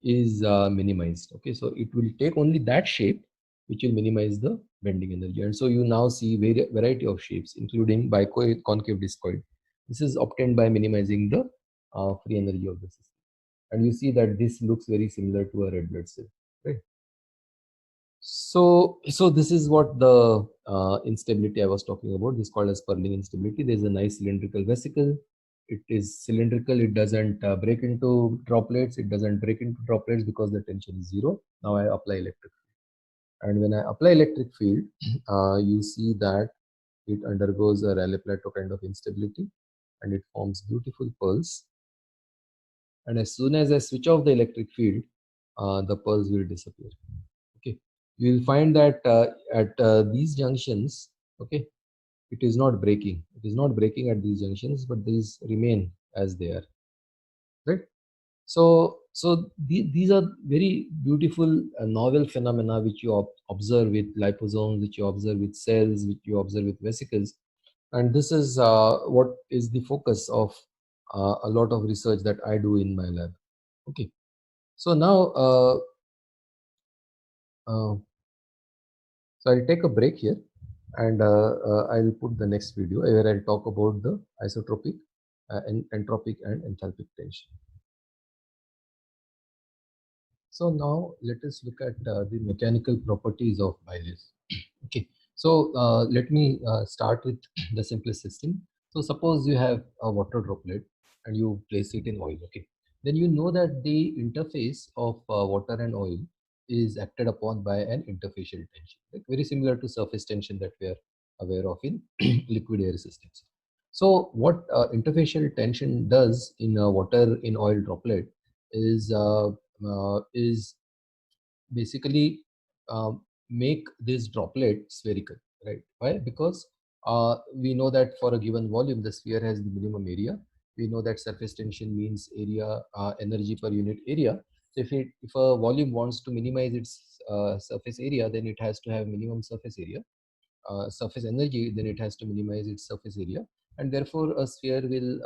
is minimized. Okay, so it will take only that shape which will minimize the bending energy. And so you now see variety of shapes, including bicoid, concave, discoid. This is obtained by minimizing the free energy of the system. And you see that this looks very similar to a red blood cell, right? So this is what the instability I was talking about. This is called as Perling instability. There is a nice cylindrical vesicle. It is cylindrical. It doesn't break into droplets. It doesn't break into droplets because the tension is zero. Now I apply electric field, and when I apply electric field, you see that it undergoes a Rayleigh-Plateau kind of instability, and it forms beautiful pearls. And as soon as I switch off the electric field, the pearls will disappear. Okay, you will find that at these junctions, okay, it is not breaking. It is not breaking at these junctions, but these remain as they are, right? So these are very beautiful novel phenomena which you observe with liposomes, which you observe with cells, which you observe with vesicles, and this is what is the focus of a lot of research that I do in my lab. Okay, so now uh, so I'll take a break here, and I'll put the next video where I'll talk about the isotropic, entropic, and enthalpic tension. So now let us look at the mechanical properties of bilayers. Okay, so let me start with the simplest system. So suppose you have a water droplet and you place it in oil. Okay, then you know that the interface of water and oil is acted upon by an interfacial tension, like very similar to surface tension that we are aware of in liquid air systems. So what interfacial tension does in a water in oil droplet is basically make this droplet spherical, right? Why? Because we know that for a given volume, the sphere has the minimum area. We know that surface tension means area, energy per unit area. So if a volume wants to minimize its surface area, then it has to have minimum surface area, surface energy, then it has to minimize its surface area, and therefore a sphere will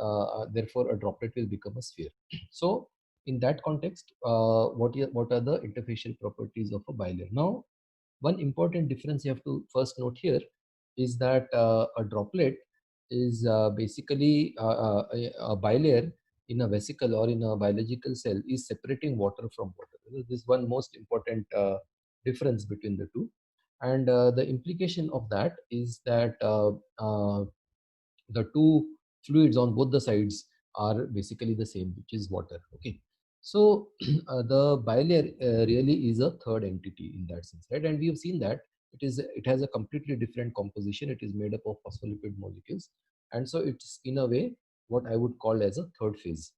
therefore a droplet will become a sphere. So in that context, what are the interfacial properties of a bilayer? Now, one important difference you have to first note here is that a droplet is basically a bilayer in a vesicle or in a biological cell is separating water from water. This is one most important difference between the two, and the implication of that is that the two fluids on both the sides are basically the same, which is water. Okay, so the bilayer really is a third entity in that sense, right? And we have seen that it has a completely different composition. It is made up of phospholipid molecules, and so it's in a way what I would call as a third phase.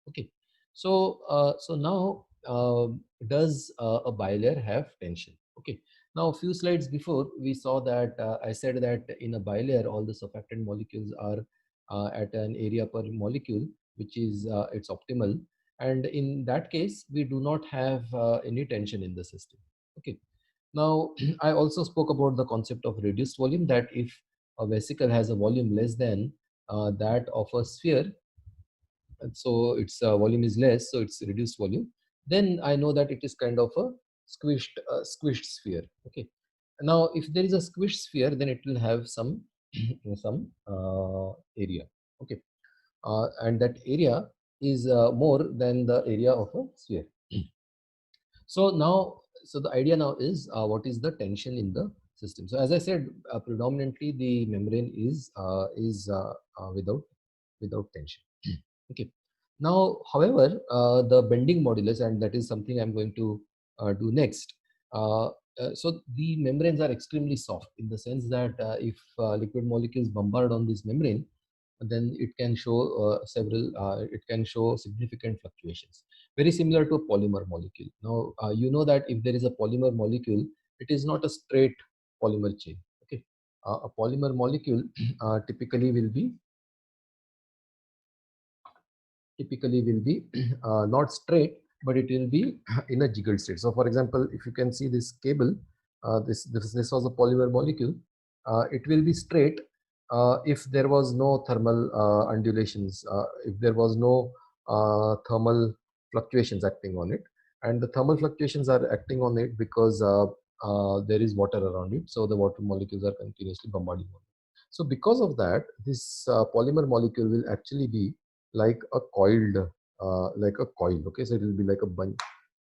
Okay, so now does a bilayer have tension? Okay, now a few slides before we saw that I said that in a bilayer all the surfactant molecules are at an area per molecule which is it's optimal, and in that case we do not have any tension in the system. Okay, now I also spoke about the concept of reduced volume, that if a vesicle has a volume less than that of a sphere, and so its volume is less, so it's reduced volume, then I know that it is kind of a squished sphere. Okay, now if there is a squished sphere, then it will have some some area. Okay, and that area is more than the area of a sphere. So now, so the idea now is what is the tension in the system? So as I said, predominantly the membrane is without tension. Okay. Now, however, the bending modulus, and that is something I'm going to do next. So the membranes are extremely soft in the sense that if liquid molecules bombard on this membrane, then it can show it can show significant fluctuations, very similar to a polymer molecule. Now, you know that if there is a polymer molecule, it is not a straight polymer chain. Okay, a polymer molecule typically will be not straight, but it will be in a jiggled state. So for example, if you can see this cable, this was a polymer molecule, it will be straight if there was no thermal undulations, if there was no thermal fluctuations acting on it. and the thermal fluctuations are acting on it because there is water around it, so the water molecules are continuously bombarding on it. So because of that, this polymer molecule will actually be like a coiled, like a coil. Okay, so it will be like a bunch,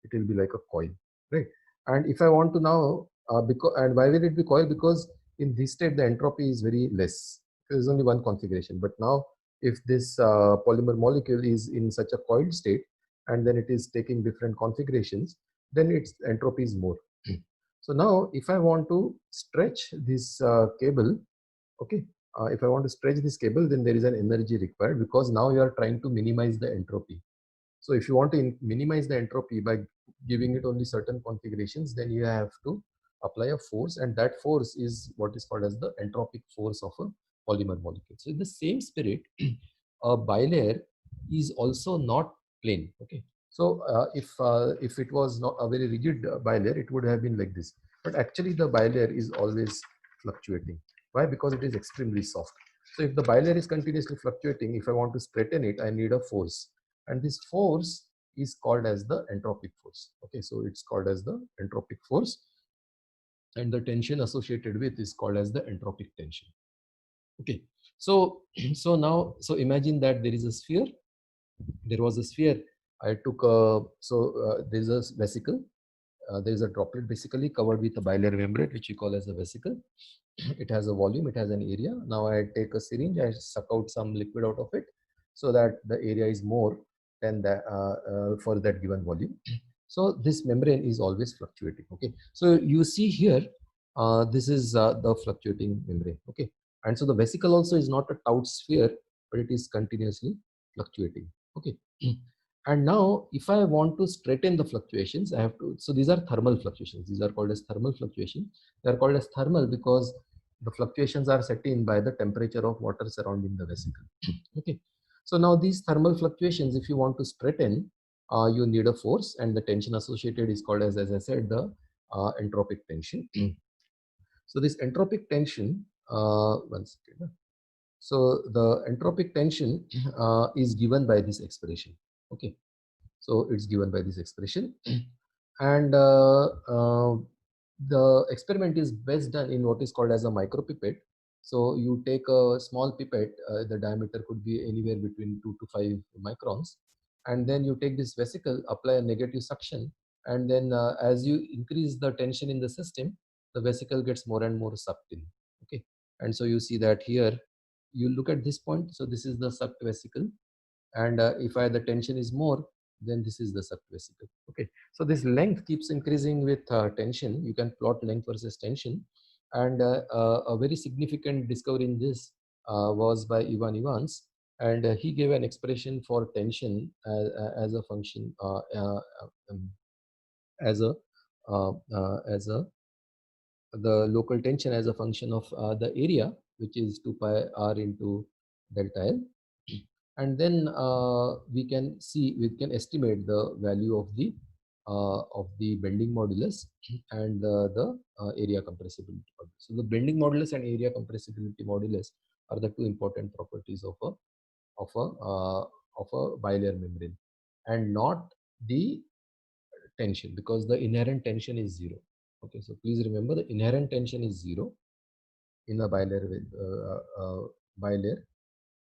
it will be like a coil, right? And if I want to now, because, and why will it be coil? Because in this state the entropy is very less. There is only one configuration. But now, if this polymer molecule is in such a coiled state, and then it is taking different configurations, then its entropy is more. So now, if I want to stretch this cable, okay, if I want to stretch this cable, then there is an energy required, because now you are trying to minimize the entropy. So if you want to minimize the entropy by giving it only certain configurations, then you have to apply a force, and that force is what is called as the entropic force of a polymer molecule. So in the same spirit, a bilayer is also not plane. Okay. So if it was not a very rigid bilayer, it would have been like this. But actually, the bilayer is always fluctuating. Why? Because it is extremely soft. So if the bilayer is continuously fluctuating, if I want to straighten it, I need a force, and this force is called as the entropic force. Okay, so it's called as the entropic force, and the tension associated with is called as the entropic tension. Okay, so so now, so imagine that there is a sphere. There was a sphere. I took a, there is a vesicle. There is a droplet basically covered with a bilayer membrane, which we call as a vesicle. It has a volume, it has an area. Now I take a syringe, I suck out some liquid out of it, so that the area is more than that for that given volume. So this membrane is always fluctuating. Okay, so you see here, this is the fluctuating membrane. Okay, and so the vesicle also is not a taut sphere, but it is continuously fluctuating. Okay. And now, if I want to straighten the fluctuations, I have to, so these are thermal fluctuations. These are called as thermal fluctuations. They are called as thermal because the fluctuations are set in by the temperature of water surrounding the vesicle. Okay. So now these thermal fluctuations, if you want to straighten, you need a force, and the tension associated is called as I said, the entropic tension. So this entropic tension, one second. So the entropic tension is given by this expression. Okay. So it's given by this expression. And the experiment is best done in what is called as a micropipette. So you take a small pipette, the diameter could be anywhere between 2 to 5 microns, and then you take this vesicle, apply a negative suction, and then as you increase the tension in the system, the vesicle gets more and more sucked in. Okay, and so you see that here, you look at this point, so this is the sucked vesicle, and if the tension is more, then this is the sucked vesicle. Okay, so this length keeps increasing with tension. You can plot length versus tension, and a very significant discovery in this was by Ivan Evans, and he gave an expression for tension as a function, um, as a as a the local tension as a function of the area, which is 2 pi r into delta L. And then we can estimate the value of the bending modulus and the area compressibility modulus. So the bending modulus and area compressibility modulus are the two important properties of a uh, of a bilayer membrane, and not the tension, because the inherent tension is zero. Okay, so please remember, the inherent tension is zero in a bilayer,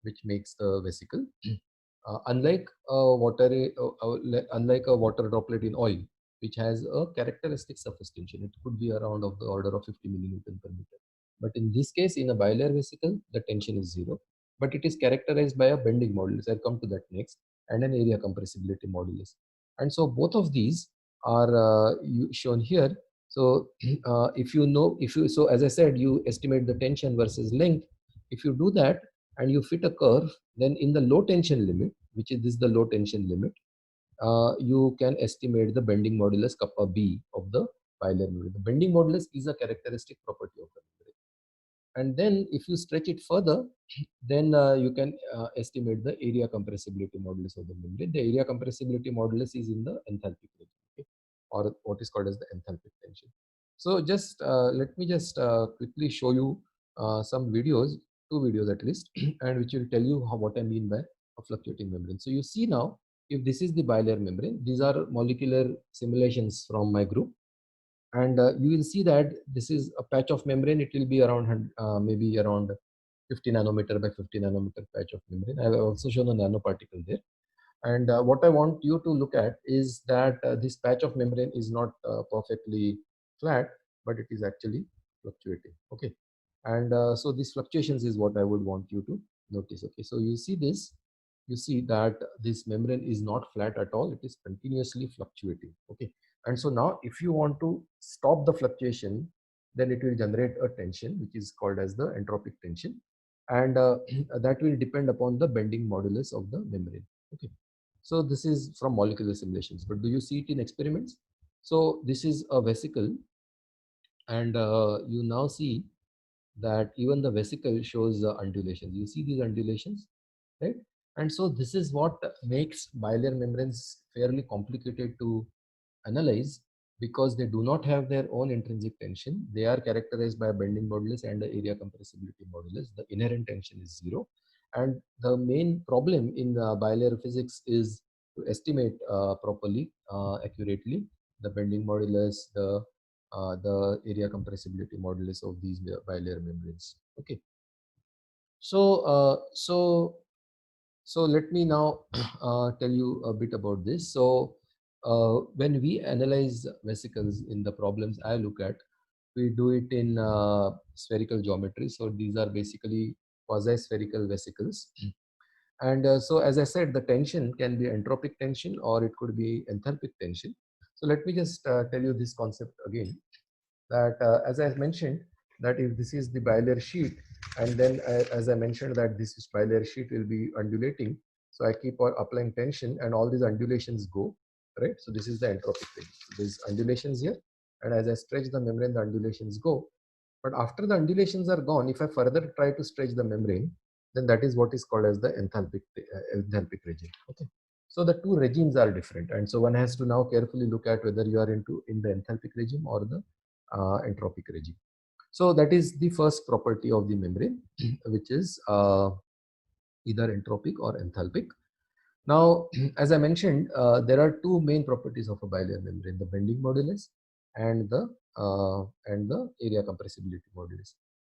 which makes the vesicle. Unlike a water droplet in oil, which has a characteristic surface tension, it could be around of the order of 50 millinewton per meter. But in this case, in a bilayer vesicle, the tension is zero, but it is characterized by a bending modulus. I'll come to that next, and an area compressibility modulus. And so both of these are shown here. So so as I said, you estimate the tension versus length. If you do that and you fit a curve, then in the low tension limit, which is this the low tension limit, you can estimate the bending modulus kappa b of the bilayer membrane. The bending modulus is a characteristic property of the membrane. And then if you stretch it further, then you can estimate the area compressibility modulus of the membrane. The area compressibility modulus is in the enthalpy range, okay, or what is called as the enthalpy tension. So just let me just quickly show you some videos, two videos at least, and which will tell you what I mean by a fluctuating membrane. So you see now, if this is the bilayer membrane, these are molecular simulations from my group, and you will see that this is a patch of membrane. It will be around maybe around 50 nanometer by 50 nanometer patch of membrane. I have also shown a nanoparticle there. And what I want you to look at is that this patch of membrane is not perfectly flat, but it is actually fluctuating. Okay. And so these fluctuations is what I would want you to notice. Okay. So you see this, you see that this membrane is not flat at all. It is continuously fluctuating. Okay. And so now if you want to stop the fluctuation, then it will generate a tension, which is called as the entropic tension. And that will depend upon the bending modulus of the membrane. Okay. So this is from molecular simulations, but do you see it in experiments? So this is a vesicle, and you now see that even the vesicle shows undulations. You see these undulations, right? And so this is what makes bilayer membranes fairly complicated to analyze, because they do not have their own intrinsic tension. They are characterized by a bending modulus and the area compressibility modulus. The inherent tension is zero. And the main problem in bilayer physics is to estimate properly, accurately, the bending modulus, the area compressibility modulus of these bilayer membranes. Okay. So, so let me now tell you a bit about this. So when we analyze vesicles in the problems I look at, we do it in spherical geometry. So these are basically quasi-spherical vesicles. And so as I said, the tension can be entropic tension or it could be enthalpic tension. So let me just tell you this concept again, that as I mentioned, that if this is the bilayer sheet, and then as I mentioned that this is bilayer sheet will be undulating, so I keep on applying tension and all these undulations go, right? So this is the entropic thing. So there's undulations here, and as I stretch the membrane, the undulations go. But after the undulations are gone, if I further try to stretch the membrane, then that is what is called as the enthalpic regime. Okay. So the two regimes are different, and so one has to now carefully look at whether you are in the enthalpic regime or the entropic regime. So that is the first property of the membrane, which is either entropic or enthalpic. Now, as I mentioned, there are two main properties of a bilayer membrane: the bending modulus and the area compressibility modulus.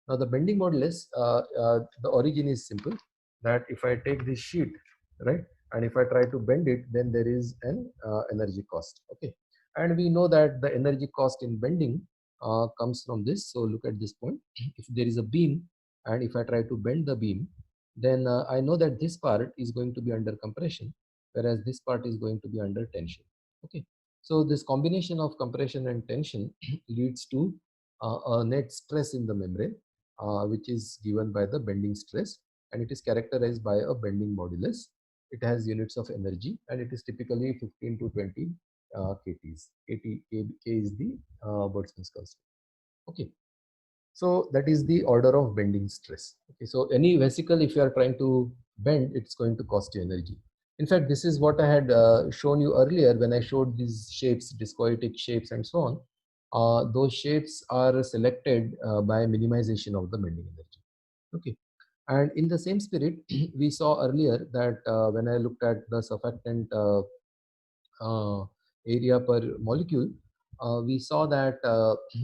Now, the bending modulus, the origin is simple. That if I take this sheet, right, and if I try to bend it, then there is an energy cost. Okay, and we know that the energy cost in bending comes from this. So look at this point. If there is a beam, and if I try to bend the beam, then I know that this part is going to be under compression, whereas this part is going to be under tension. Okay, so this combination of compression and tension leads to a net stress in the membrane, which is given by the bending stress, and it is characterized by a bending modulus. It has units of energy, and it is typically 15 to 20 kTs. K is the Boltzmann's constant. Okay. So that is the order of bending stress. Okay, so any vesicle, if you are trying to bend, it's going to cost you energy. In fact, this is what I had shown you earlier when I showed these shapes, discoitic shapes and so on. Those shapes are selected by minimization of the bending energy. Okay, and in the same spirit, we saw earlier that when I looked at the surfactant uh, area per molecule, we saw that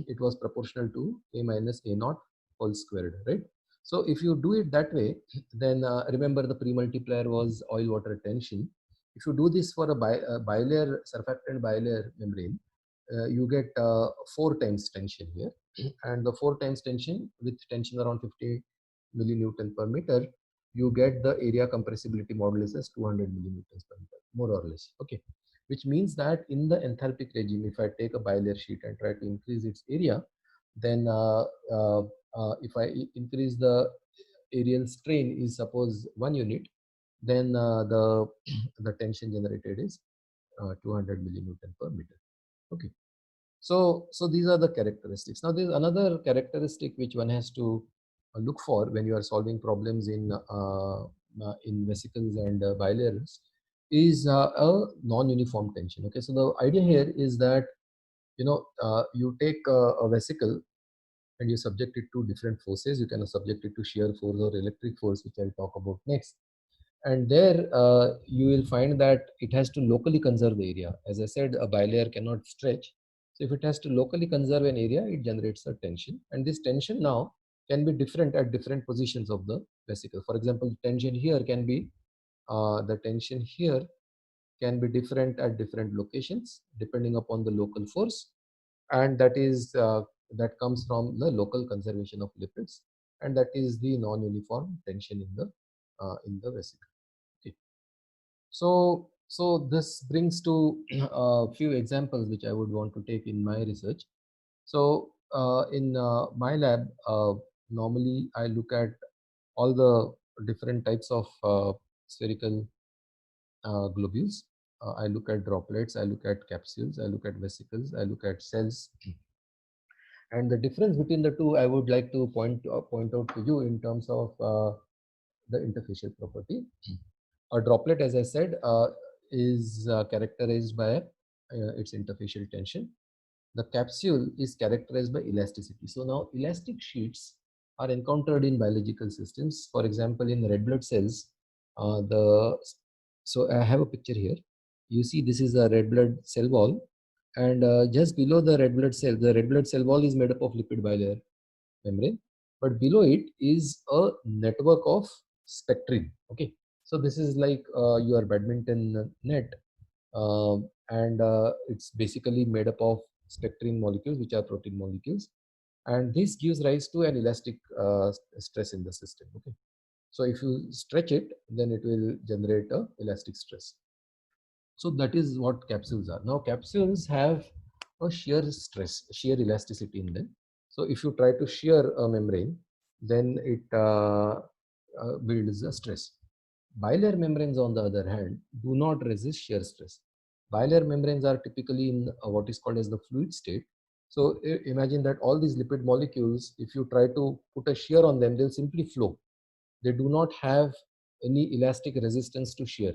it was proportional to A minus A naught whole squared, right? So if you do it that way, then remember the pre-multiplier was oil-water tension. If you do this for a bilayer surfactant bilayer membrane, you get 4 times tension here, and the 4 times tension with tension around 50 millinewton per meter, you get the area compressibility modulus as 200 millinewtons per meter, more or less. Okay, which means that in the enthalpic regime, if I take a bilayer sheet and try to increase its area, then if I increase the areal strain is suppose 1 unit, then the tension generated is 200 millinewton per meter. Okay. So these are the characteristics. Now there is another characteristic which one has to look for when you are solving problems in vesicles and bilayers is a non-uniform tension. Okay, so the idea here is that you take a vesicle and you subject it to different forces. You can subject it to shear force or electric force, which I'll talk about next. And there you will find that it has to locally conserve the area. As I said, a bilayer cannot stretch. So if it has to locally conserve an area, it generates a tension. And this tension now can be different at different positions of the vesicle. For example, tension here can be, the tension here can be different at different locations depending upon the local force. And that is, that comes from the local conservation of lipids. And that is the non-uniform tension in the vesicle. Okay. So this brings to a few examples which I would want to take in my research. So in my lab, normally I look at all the different types of spherical globules. I look at droplets, I look at capsules, I look at vesicles, I look at cells. And the difference between the two, I would like to point out to you in terms of the interfacial property. A droplet, as I said, is characterized by its interfacial tension. The capsule is characterized by elasticity. So now elastic sheets are encountered in biological systems. For example, in red blood cells, the so I have a picture here. You see, this is a red blood cell wall, and just below the red blood cell wall is made up of lipid bilayer membrane, but below it is a network of spectrin. Okay, so this is like your badminton net, and it's basically made up of spectrin molecules, which are protein molecules, and this gives rise to an elastic stress in the system. Okay, so if you stretch it, then it will generate a elastic stress. So that is what capsules are. Now capsules have a shear stress, shear elasticity in them. So if you try to shear a membrane, then it builds a stress. Bilayer membranes, on the other hand, do not resist shear stress. Bilayer membranes are typically in what is called as the fluid state. So imagine that all these lipid molecules, if you try to put a shear on them, they'll simply flow. They do not have any elastic resistance to shear.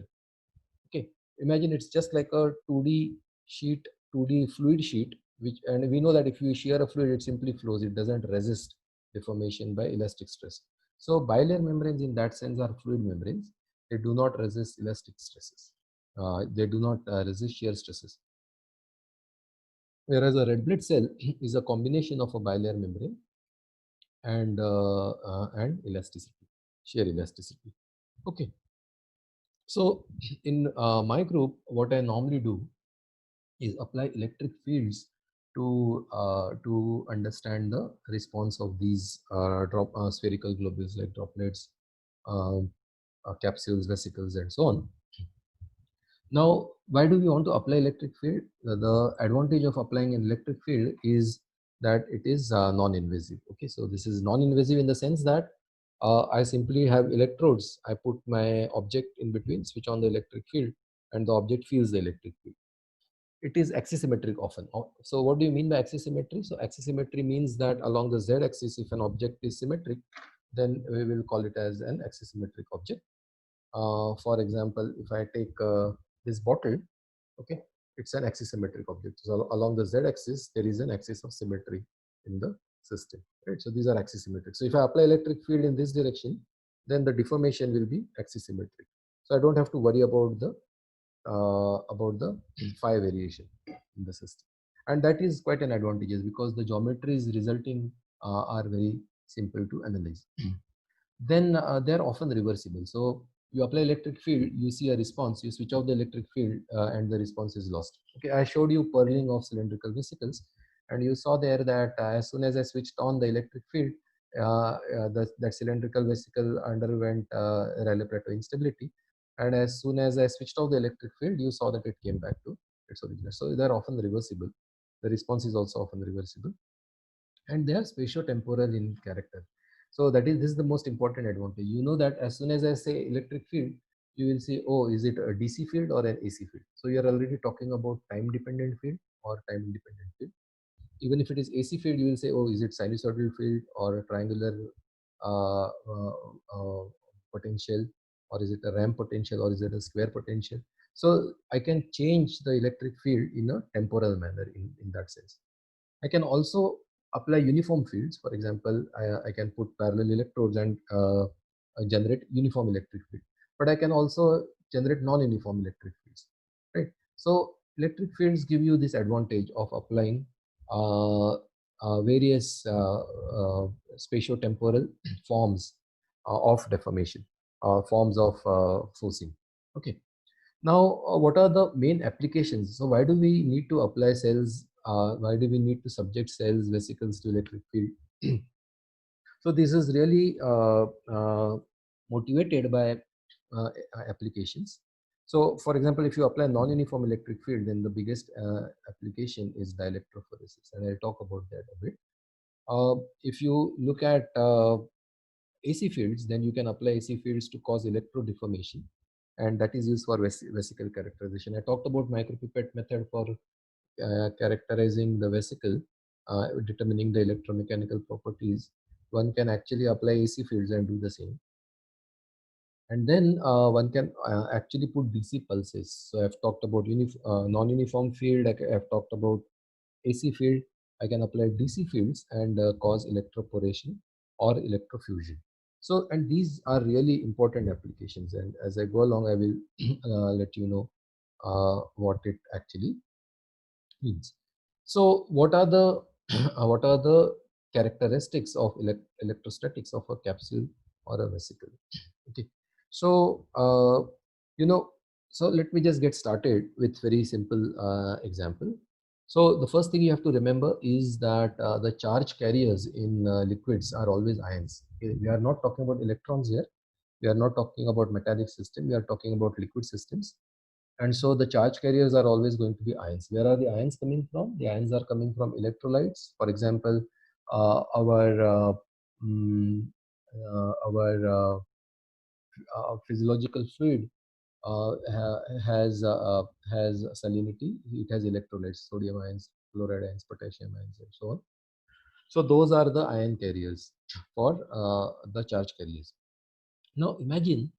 Okay, imagine it's just like a 2D sheet, 2D fluid sheet, which, and we know that if you shear a fluid, it simply flows. It doesn't resist deformation by elastic stress. So bilayer membranes in that sense are fluid membranes. They do not resist elastic stresses. They do not resist shear stresses. Whereas a red blood cell is a combination of a bilayer membrane and elasticity, shear elasticity. Okay. So in my group, what I normally do is apply electric fields to understand the response of these spherical globules like droplets, um, capsules, vesicles, and so on. Now, why do we want to apply electric field? The advantage of applying an electric field is that it is non-invasive. Okay, so this is non-invasive in the sense that I simply have electrodes. I put my object in between, switch on the electric field, and the object feels the electric field. It is axisymmetric often. So what do you mean by axisymmetry? So axisymmetry means that along the z-axis, if an object is symmetric, then we will call it as an axisymmetric object. For example, if I take this bottle, okay, it's an axisymmetric object. So along the z-axis, there is an axis of symmetry in the system, right? So these are axisymmetric. So if I apply electric field in this direction, then the deformation will be axisymmetric. So I don't have to worry about the phi variation in the system, and that is quite an advantage because the geometries resulting are very simple to analyze. Then they are often reversible. So you apply electric field, you see a response, you switch off the electric field, and the response is lost. Okay, I showed you purling of cylindrical vesicles, and you saw there that as soon as I switched on the electric field, that cylindrical vesicle underwent Rayleigh-Plateau instability, and as soon as I switched off the electric field, you saw that it came back to its original. So they are often reversible. The response is also often reversible, and they are spatio-temporal in character. So that is, this is the most important advantage. You know that as soon as I say electric field, you will say, oh, is it a DC field or an AC field? So you are already talking about time-dependent field or time-independent field. Even if it is AC field, you will say, oh, is it sinusoidal field or a triangular uh, uh, uh, potential, or is it a ramp potential, or is it a square potential? So I can change the electric field in a temporal manner in that sense. I can also apply uniform fields. For example, I can put parallel electrodes and generate uniform electric field. but I can also generate non-uniform electric fields, right? So electric fields give you this advantage of applying uh, various spatiotemporal forms of deformation, forms of forcing. Okay. Now, what are the main applications? So why do we need to apply cells? Why do we need to subject cells, vesicles to electric field? So this is really motivated by applications. So for example, if you apply non-uniform electric field, then the biggest application is dielectrophoresis, and I'll talk about that a bit. If you look at AC fields, then you can apply AC fields to cause electrodeformation, and that is used for vesicle characterization. I talked about micropipette method for characterizing the vesicle, determining the electromechanical properties. One can actually apply AC fields and do the same. And then one can actually put DC pulses. So I've talked about non-uniform field. I've talked about AC field. I can apply DC fields and cause electroporation or electrofusion. So, and these are really important applications. And as I go along, I will let you know what it actually means. So, what are the what are the characteristics of electrostatics of a capsule or a vesicle? Okay, so you know, so let me just get started with very simple example. So the first thing you have to remember is that the charge carriers in liquids are always ions. Okay? We are not talking about electrons here. We are not talking about metallic system. We are talking about liquid systems. And so the charge carriers are always going to be ions. Where are the ions coming from? The ions are coming from electrolytes. For example, mm, our physiological fluid has salinity. It has electrolytes, sodium ions, chloride ions, potassium ions, and so on. So those are the ion carriers for the charge carriers. Now imagine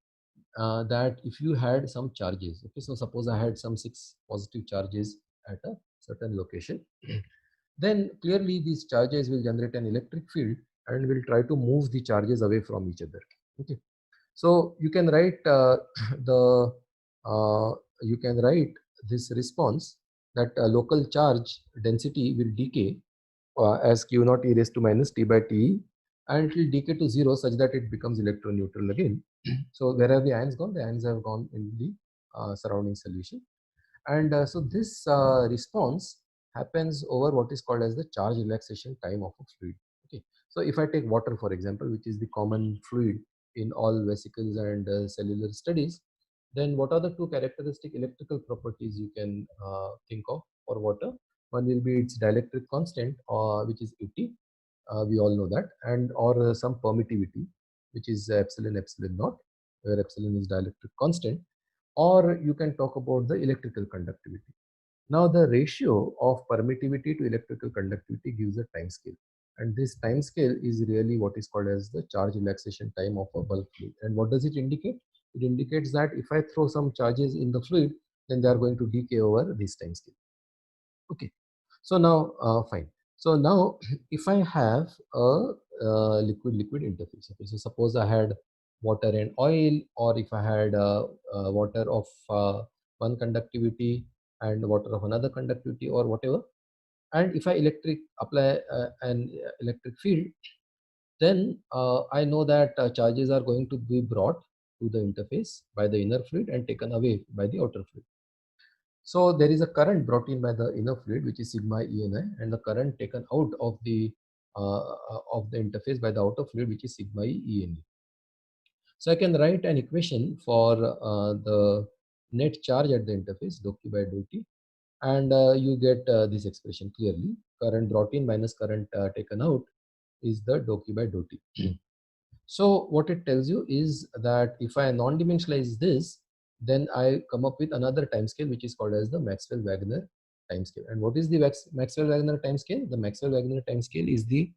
that if you had some charges, okay, so suppose I had some 6 positive charges at a certain location, then clearly these charges will generate an electric field and will try to move the charges away from each other. Okay, so you can write the uh, you can write this response that local charge density will decay as q naught e raised to minus t by t, and it will decay to 0 such that it becomes electroneutral again. So where have the ions gone? The ions have gone in the surrounding solution. And so this response happens over what is called as the charge relaxation time of a fluid. Okay. So if I take water, for example, which is the common fluid in all vesicles and cellular studies, then what are the two characteristic electrical properties you can think of for water? One will be its dielectric constant, which is AT. We all know that, and or some permittivity, which is epsilon epsilon naught, where epsilon is dielectric constant, or you can talk about the electrical conductivity. Now, the ratio of permittivity to electrical conductivity gives a time scale. And this time scale is really what is called as the charge relaxation time of a bulk fluid. And what does it indicate? It indicates that if I throw some charges in the fluid, then they are going to decay over this time scale. Okay. So now, fine. So now, if I have a liquid-liquid interface, okay. So suppose I had water and oil, or if I had water of one conductivity and water of another conductivity, or whatever, and if I apply an electric field, then I know that charges are going to be brought to the interface by the inner fluid and taken away by the outer fluid. So there is a current brought in by the inner fluid, which is sigma ENI, and the current taken out of the interface by the outer fluid, which is sigma ENE. So I can write an equation for the net charge at the interface, dou Q by dou T, and you get this expression clearly. Current brought in minus current taken out is the dou Q by dou T. So what it tells you is that if I non-dimensionalize this, then I come up with another timescale which is called as the Maxwell-Wagner timescale. And what is the Maxwell-Wagner timescale? The Maxwell-Wagner timescale is the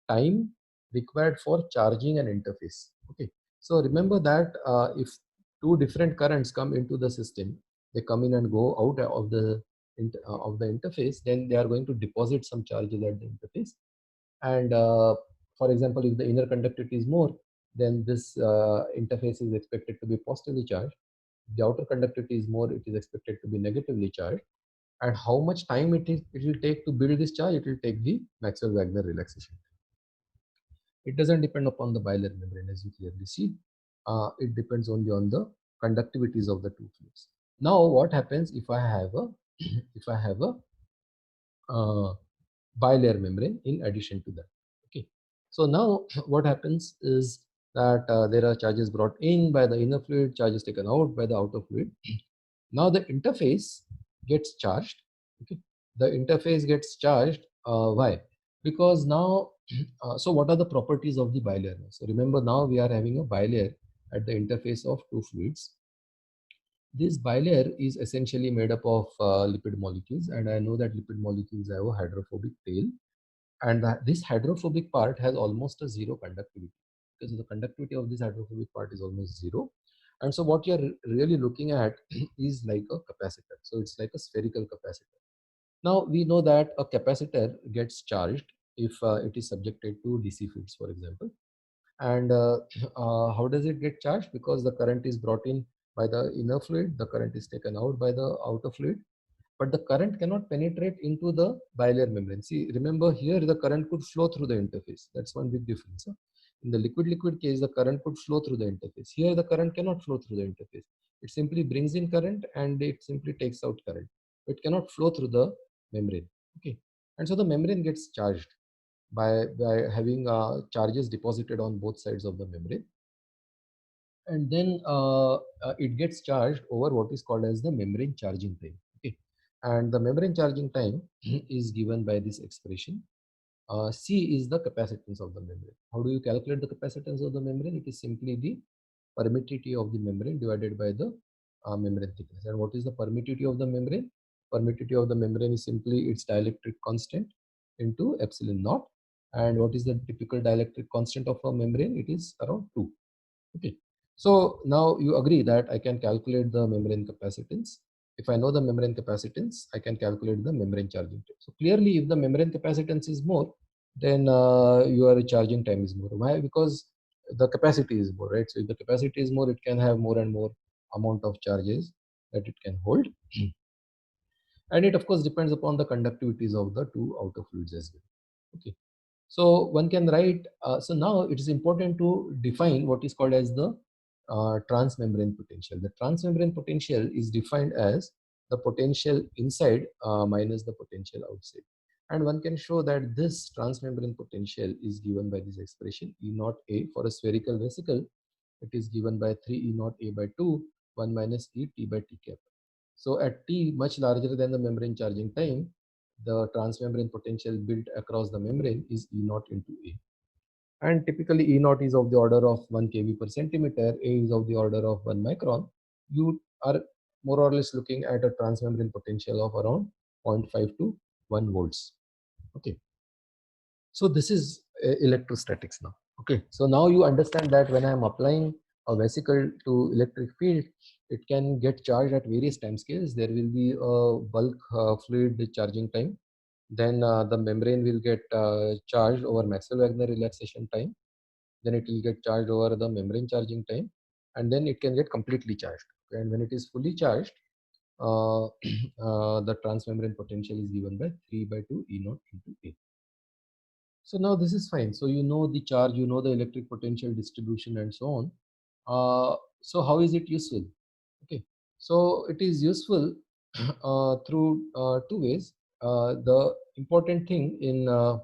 time required for charging an interface. Okay. So remember that if two different currents come into the system, they come in and go out of the interface, then they are going to deposit some charges at the interface. And for example, if the inner conductivity is more, then this interface is expected to be positively charged. The outer conductivity is more, it is expected to be negatively charged. And how much time it will take to build this charge? It will take the Maxwell-Wagner relaxation. It doesn't depend upon the bilayer membrane, as you clearly see. It depends only on the conductivities of the two fluids. Now, what happens if I have a if I have a bilayer membrane in addition to that? Okay. So now what happens is that there are charges brought in by the inner fluid, charges taken out by the outer fluid. Now the interface gets charged. Okay. The interface gets charged. Why? Because now, so what are the properties of the bilayer? So remember, now we are having a bilayer at the interface of two fluids. This bilayer is essentially made up of lipid molecules, and I know that lipid molecules have a hydrophobic tail, and this hydrophobic part has almost a zero conductivity, because the conductivity of this hydrophobic part is almost zero. And so what you're really looking at is like a capacitor. So it's like a spherical capacitor. Now we know that a capacitor gets charged if it is subjected to DC fields, for example. And how does it get charged? Because the current is brought in by the inner fluid, the current is taken out by the outer fluid, but the current cannot penetrate into the bilayer membrane. See, remember here the current could flow through the interface. That's one big difference. Huh? In the liquid-liquid case, the current could flow through the interface. Here, the current cannot flow through the interface. It simply brings in current and it simply takes out current. It cannot flow through the membrane. Okay, and so the membrane gets charged by having charges deposited on both sides of the membrane, and then it gets charged over what is called as the membrane charging time. Okay, and the membrane charging time is given by this expression. C is the capacitance of the membrane. How do you calculate the capacitance of the membrane? It is simply the permittivity of the membrane divided by the membrane thickness. And what is the permittivity of the membrane? Permittivity of the membrane is simply its dielectric constant into epsilon naught. And what is the typical dielectric constant of a membrane? It is around 2. Okay. So now you agree that I can calculate the membrane capacitance. If I know the membrane capacitance, I can calculate the membrane charging time. So clearly, if the membrane capacitance is more, then your charging time is more. Why? Because the capacity is more, right? So if the capacity is more, it can have more and more amount of charges that it can hold. And it of course depends upon the conductivities of the two outer fluids as well. Okay. So one can write, so now it is important to define what is called as the transmembrane potential. The transmembrane potential is defined as the potential inside minus the potential outside. And one can show that this transmembrane potential is given by this expression E naught A. For a spherical vesicle, it is given by 3 E naught A by 2, 1 minus E T by T cap. So at T much larger than the membrane charging time, the transmembrane potential built across the membrane is E naught into A. And typically E naught is of the order of 1 kV per centimeter, A is of the order of 1 micron. You are more or less looking at a transmembrane potential of around 0.5 to 1 volts. Okay. So this is electrostatics now. Okay. So now you understand that when I am applying a vesicle to electric field, it can get charged at various time scales. There will be a bulk fluid charging time. Then the membrane will get charged over Maxwell-Wagner relaxation time. Then it will get charged over the membrane charging time. And then it can get completely charged. Okay? And when it is fully charged, the transmembrane potential is given by 3 by 2 E naught into A. So now this is fine. So you know the charge, you know the electric potential distribution and so on. So how is it useful? Okay, so it is useful through two ways. The important thing in uh,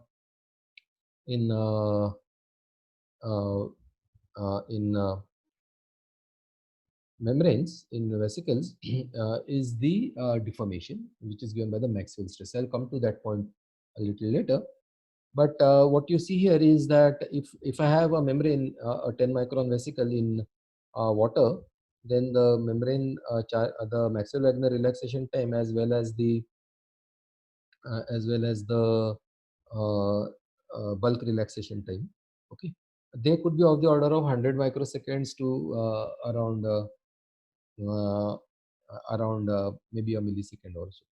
in membranes in the vesicles is the deformation, which is given by the Maxwell stress. I'll come to that point a little later. But what you see here is that if I have a membrane, a 10 micron vesicle in water, then the membrane, the Maxwell-Wagner relaxation time as well as the uh, bulk relaxation time. Okay, they could be of the order of 100 microseconds to uh, around maybe a millisecond or so.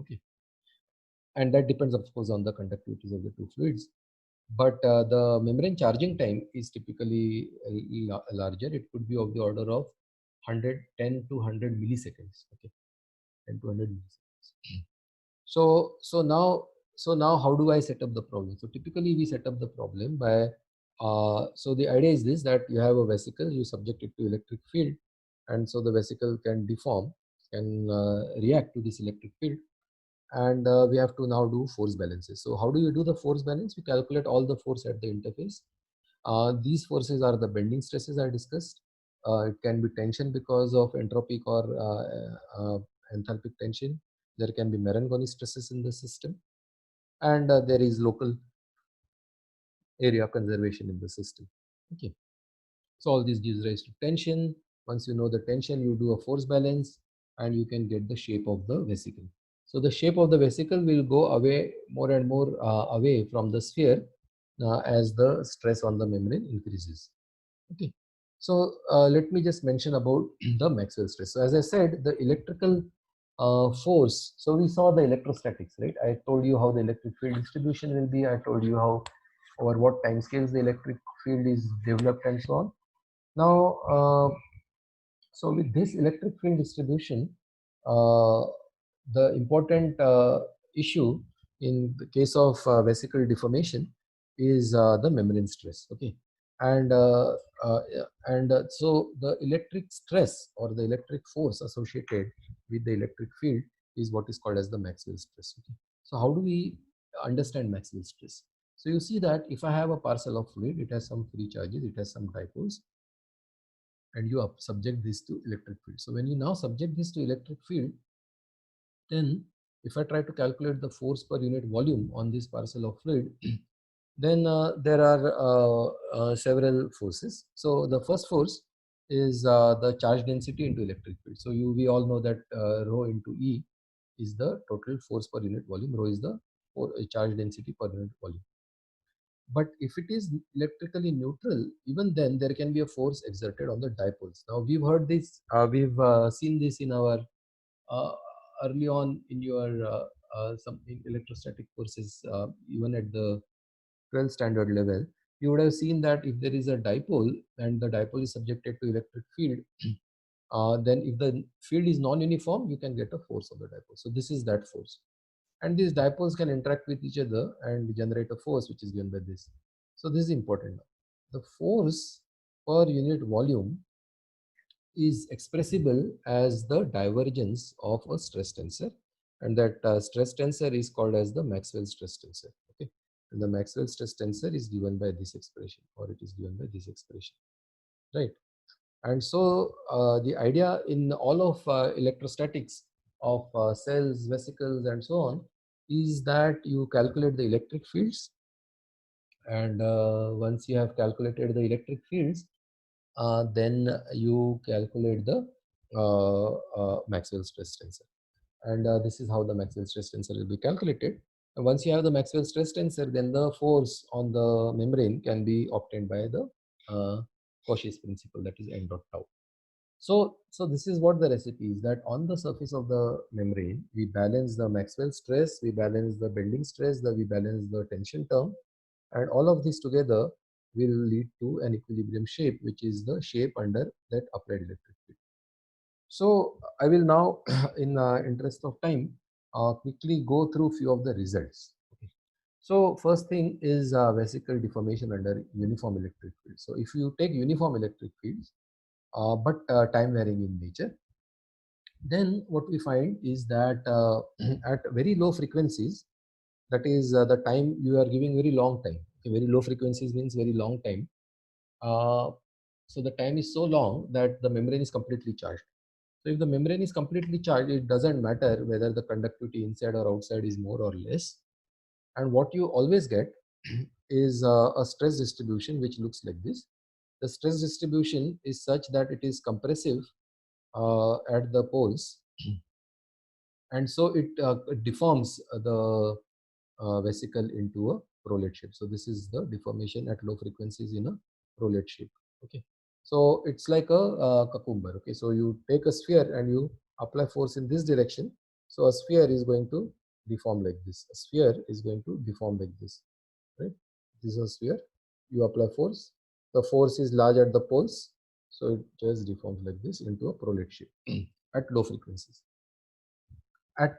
Okay, and that depends of course on the conductivities of the two fluids. but the membrane charging time is typically larger. It could be of the order of 10 to 100 milliseconds. Okay, 10 to 100 milliseconds. So now how do I set up the problem? So typically we set up the problem by so the idea is this, that you have a vesicle, you subject it to electric field, and so the vesicle can deform, can react to this electric field, and we have to now do force balances. So how do you do the force balance? We calculate all the force at the interface. These forces are the bending stresses I discussed. It can be tension because of entropic or enthalpic tension. There can be Marangoni stresses in the system, and there is local area conservation in the system. Okay, so all this gives rise to tension. Once you know the tension, you do a force balance, and you can get the shape of the vesicle. So the shape of the vesicle will go away more and more away from the sphere as the stress on the membrane increases. Okay, so let me just mention about the Maxwell stress. So as I said, the electrical force. So we saw the electrostatics, right? I told you how the electric field distribution will be. I told you how over what time scales the electric field is developed and so on. Now, so with this electric field distribution, uh, the important issue in the case of vesicle deformation is the membrane stress. Okay, and uh, so the electric stress or the electric force associated with the electric field is what is called as the Maxwell stress. Okay, so how do we understand Maxwell stress? So you see that if I have a parcel of fluid, it has some free charges, it has some dipoles, and you subject this to electric field. So when you now subject this to electric field, then if I try to calculate the force per unit volume on this parcel of fluid, then there are several forces. So the first force is the charge density into electric field. So we all know that rho into E is the total force per unit volume. Rho is the charge density per unit volume. But if it is electrically neutral, even then there can be a force exerted on the dipoles. Now we've heard this, we've seen this in our uh, early on in your some in electrostatic courses, even at the 12th standard level. You would have seen that if there is a dipole and the dipole is subjected to electric field, then if the field is non-uniform, you can get a force of the dipole. So this is that force, and these dipoles can interact with each other and generate a force which is given by this. So this is important. The force per unit volume is expressible as the divergence of a stress tensor, and that stress tensor is called as the Maxwell stress tensor. Okay, and the Maxwell stress tensor is given by this expression, or it is given by this expression, right? And so the idea in all of electrostatics of cells, vesicles, and so on is that you calculate the electric fields, and once you have calculated the electric fields, then you calculate the Maxwell stress tensor. And this is how the Maxwell stress tensor will be calculated. And once you have the Maxwell stress tensor, then the force on the membrane can be obtained by the Cauchy's principle, that is n dot tau. So this is what the recipe is, that on the surface of the membrane, we balance the Maxwell stress, we balance the bending stress, we balance the tension term, and all of this together will lead to an equilibrium shape, which is the shape under that applied electric field. So I will now, in interest of time, quickly go through few of the results. Okay. So first thing is vesicle deformation under uniform electric field. So if you take uniform electric fields, but time varying in nature, then what we find is that at very low frequencies, that is the time you are giving very long time. Okay, very low frequencies means very long time. Uh, so the time is so long that the membrane is completely charged. So if the membrane is completely charged, it doesn't matter whether the conductivity inside or outside is more or less. And what you always get is a stress distribution which looks like this. The stress distribution is such that it is compressive at the poles, and so it deforms the vesicle into a roulette shape. So this is the deformation at low frequencies in a roulette shape. Okay, so it's like a cucumber. Okay, so you take a sphere and you apply force in this direction. So a sphere is going to deform like this. A sphere is going to deform like this, right? this is a sphere, you apply force, the force is large at the poles, so it just deforms like this into a prolate shape at low frequencies. At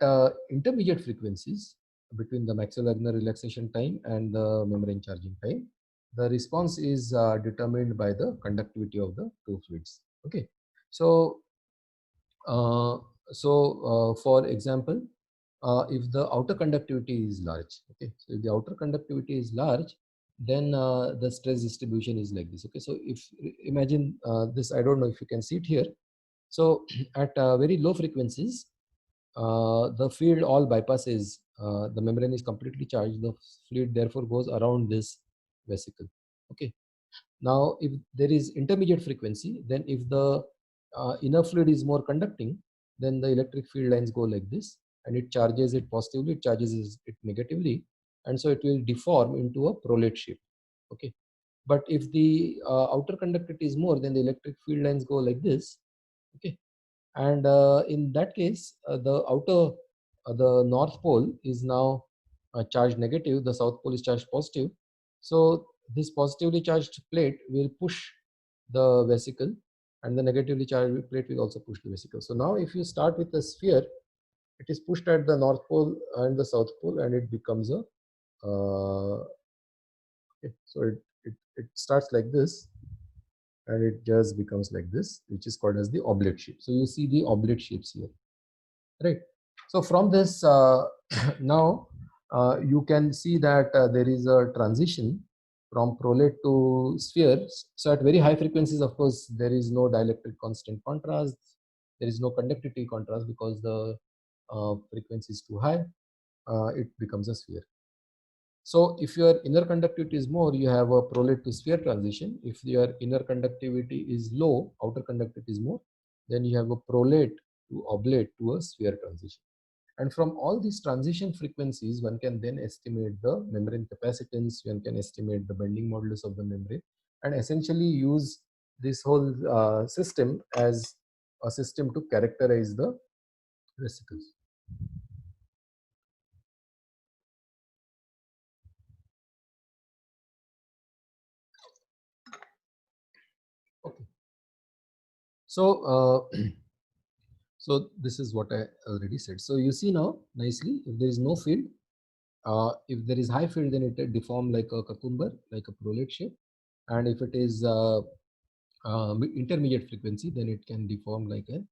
intermediate frequencies, between the maxillary relaxation time and the membrane charging time, the response is determined by the conductivity of the two fluids. Okay, so uh, for example, if the outer conductivity is large, okay, so if the outer conductivity is large, then the stress distribution is like this. Okay, so if imagine this, I don't know if you can see it here. So at very low frequencies, the field all bypasses, the membrane is completely charged, the fluid therefore goes around this vesicle. Okay, now if there is intermediate frequency, then if the inner fluid is more conducting, then the electric field lines go like this, and it charges it positively, it charges it negatively, and so it will deform into a prolate shape. Okay, but if the outer conductivity is more, then the electric field lines go like this. Okay, and in that case, the north pole is now charged negative, the south pole is charged positive. So this positively charged plate will push the vesicle, and the negatively charged plate will also push the vesicle. So now if you start with a sphere, it is pushed at the north pole and the south pole, and it becomes a okay, so it starts like this, and it just becomes like this, which is called as the oblate shape. So you see the oblate shapes here, right? So from this, now you can see that there is a transition from prolate to spheres. So at very high frequencies, of course, there is no dielectric constant contrast, there is no conductivity contrast, because the frequency is too high, it becomes a sphere. So if your inner conductivity is more, you have a prolate to sphere transition. If your inner conductivity is low, outer conductivity is more, then you have a prolate to oblate to a sphere transition. And from all these transition frequencies, one can then estimate the membrane capacitance, one can estimate the bending modulus of the membrane, and essentially use this whole system as a system to characterize the vesicles. Okay. So, so this is what I already said. So you see now nicely, if there is no field, if there is high field, then it will deform like a cucumber, like a prolate shape. And if it is intermediate frequency, then it can deform like a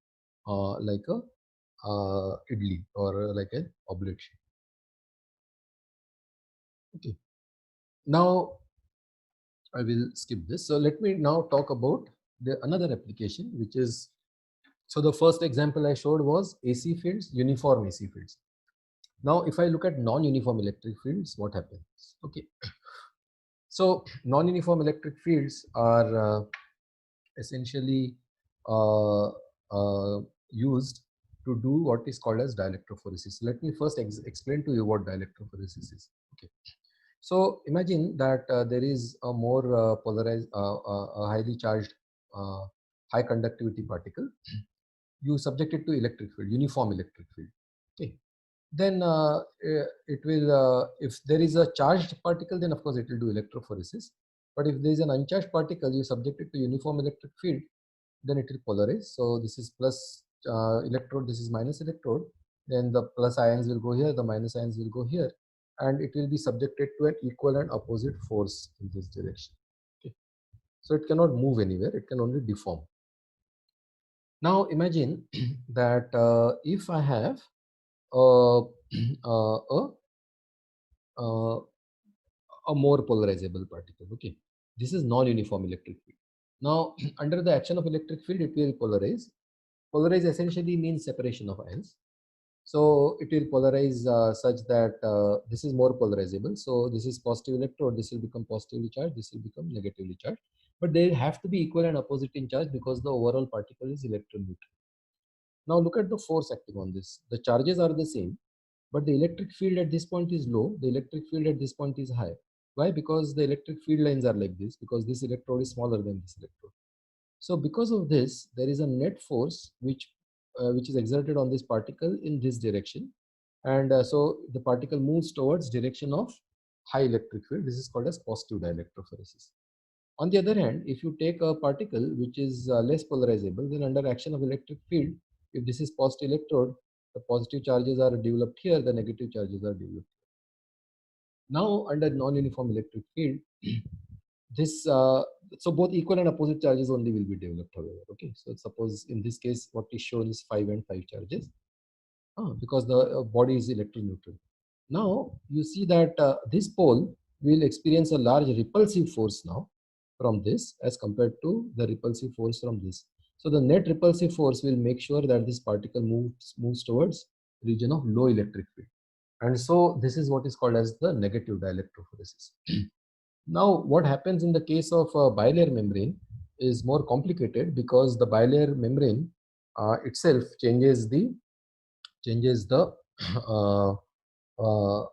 idli, or like an oblate shape. Okay. Now I will skip this. So let me now talk about the another application, which is, so the first example I showed was AC fields, uniform AC fields. Now, if I look at non-uniform electric fields, what happens? Okay. So non-uniform electric fields are essentially uh, used to do what is called as dielectrophoresis. Let me first explain to you what dielectrophoresis is. Okay. So imagine that there is a more polarized, a highly charged, uh, high conductivity particle. You subject it to electric field, uniform electric field. Okay. Then it will, if there is a charged particle, then of course it will do electrophoresis. But if there is an uncharged particle, you subject it to uniform electric field, then it will polarize. So this is plus electrode, this is minus electrode. Then the plus ions will go here, the minus ions will go here, and it will be subjected to an equal and opposite force in this direction. Okay. So it cannot move anywhere, it can only deform. Now imagine that if I have uh, uh, uh, a more polarizable particle. Okay, this is non-uniform electric field. Now, under the action of electric field, it will polarize. Polarize essentially means separation of ions. So it will polarize such that this is more polarizable. So this is positive electrode, this will become positively charged, this will become negatively charged. But they have to be equal and opposite in charge, because the overall particle is electroneutral. Now look at the force acting on this. The charges are the same, but the electric field at this point is low, the electric field at this point is high. Why? Because the electric field lines are like this, because this electrode is smaller than this electrode. So because of this, there is a net force which is exerted on this particle in this direction, and so the particle moves towards direction of high electric field, this is called as positive dielectrophoresis. On the other hand, if you take a particle which is less polarizable, then under action of electric field, if this is positive electrode, the positive charges are developed here, the negative charges are developed. Now, under non-uniform electric field, this so both equal and opposite charges only will be developed, however. Okay, so suppose in this case, what is shown is 5 and 5 charges, because the body is electroneutral. Now you see that this pole will experience a large repulsive force now from this as compared to the repulsive force from this. So the net repulsive force will make sure that this particle moves towards region of low electric field. And so this is what is called as the negative dielectrophoresis. Now what happens in the case of a bilayer membrane is more complicated, because the bilayer membrane itself changes uh, uh,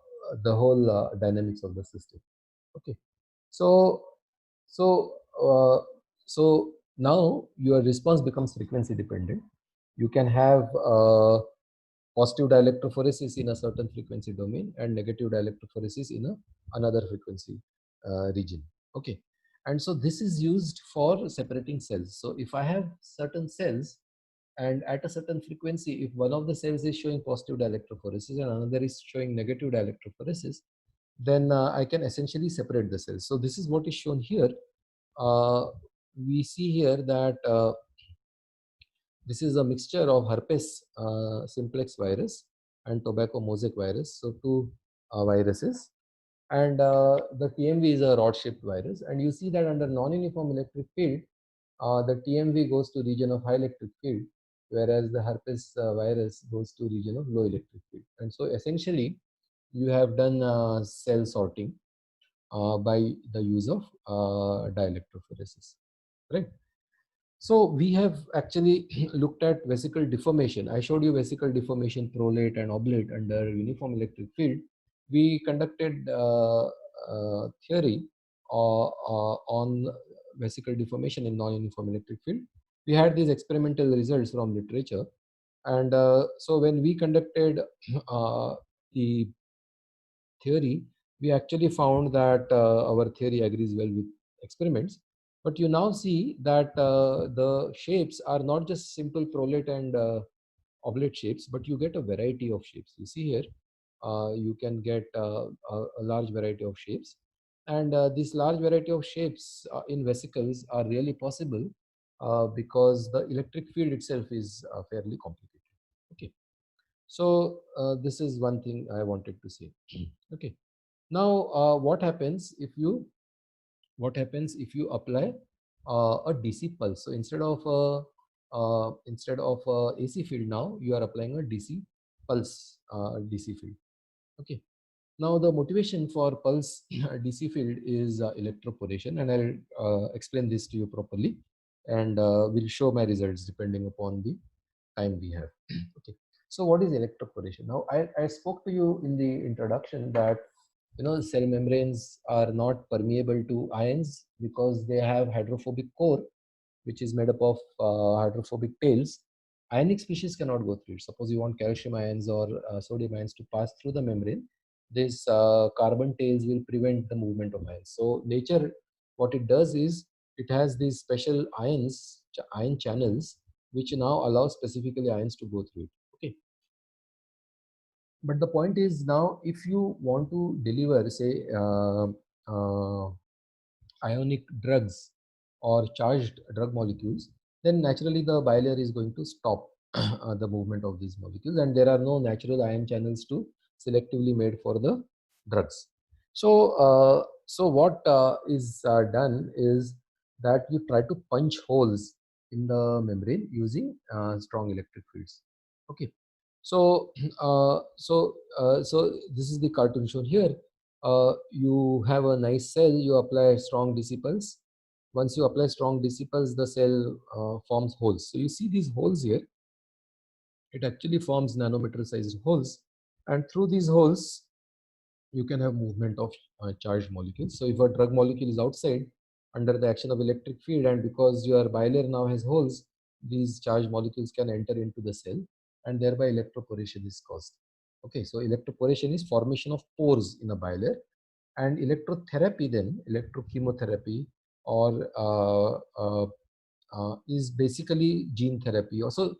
the whole dynamics of the system. Okay, so so uh, so now your response becomes frequency dependent. You can have positive dielectrophoresis in a certain frequency domain and negative dielectrophoresis in another frequency region. Okay, and so this is used for separating cells. So if I have certain cells, and at a certain frequency, if one of the cells is showing positive dielectrophoresis and another is showing negative dielectrophoresis, then I can essentially separate the cells. So this is what is shown here. We see here that this is a mixture of herpes simplex virus and tobacco mosaic virus. So two viruses, and the TMV is a rod-shaped virus. And you see that under non-uniform electric field, the TMV goes to region of high electric field, whereas the herpes virus goes to region of low electric field. And so essentially, you have done cell sorting by the use of dielectrophoresis, right? So we have actually looked at vesicle deformation. I showed you vesicle deformation prolate and oblate under uniform electric field. We conducted theory on vesicle deformation in non-uniform electric field. We had these experimental results from literature, and so when we conducted the theory, we actually found that our theory agrees well with experiments. But you now see that the shapes are not just simple prolate and oblate shapes, but you get a variety of shapes. You see here, you can get a large variety of shapes. And this large variety of shapes in vesicles are really possible because the electric field itself is fairly complicated. Okay, so this is one thing I wanted to say. Okay. Now, what happens if you apply a DC pulse? So instead of AC field, now you are applying a DC pulse DC field. Okay. Now the motivation for pulse DC field is electroporation, and I'll explain this to you properly, and will show my results depending upon the time we have. Okay. So what is electroporation? Now I spoke to you in the introduction that cell membranes are not permeable to ions because they have hydrophobic core, which is made up of hydrophobic tails. Ionic species cannot go through it. Suppose you want calcium ions or sodium ions to pass through the membrane, these carbon tails will prevent the movement of ions. So nature, what it does is it has these special ion channels, which now allow specifically ions to go through it. Okay. But the point is, now if you want to deliver, say, ionic drugs or charged drug molecules, then naturally the bilayer is going to stop the movement of these molecules, and there are no natural ion channels to selectively made for the drugs. So so what is done is that you try to punch holes in the membrane using strong electric fields. Okay. So so this is the cartoon shown here. You have a nice cell, you apply strong DC pulse. Once you apply strong DC pulse, the cell forms holes. So you see these holes here, it actually forms nanometer sized holes, and through these holes you can have movement of charged molecules. So if a drug molecule is outside under the action of electric field, and because your bilayer now has holes, these charged molecules can enter into the cell, and thereby electroporation is caused. Okay, so electroporation is formation of pores in a bilayer, And electrotherapy, then electrochemotherapy, or is basically gene therapy. Also,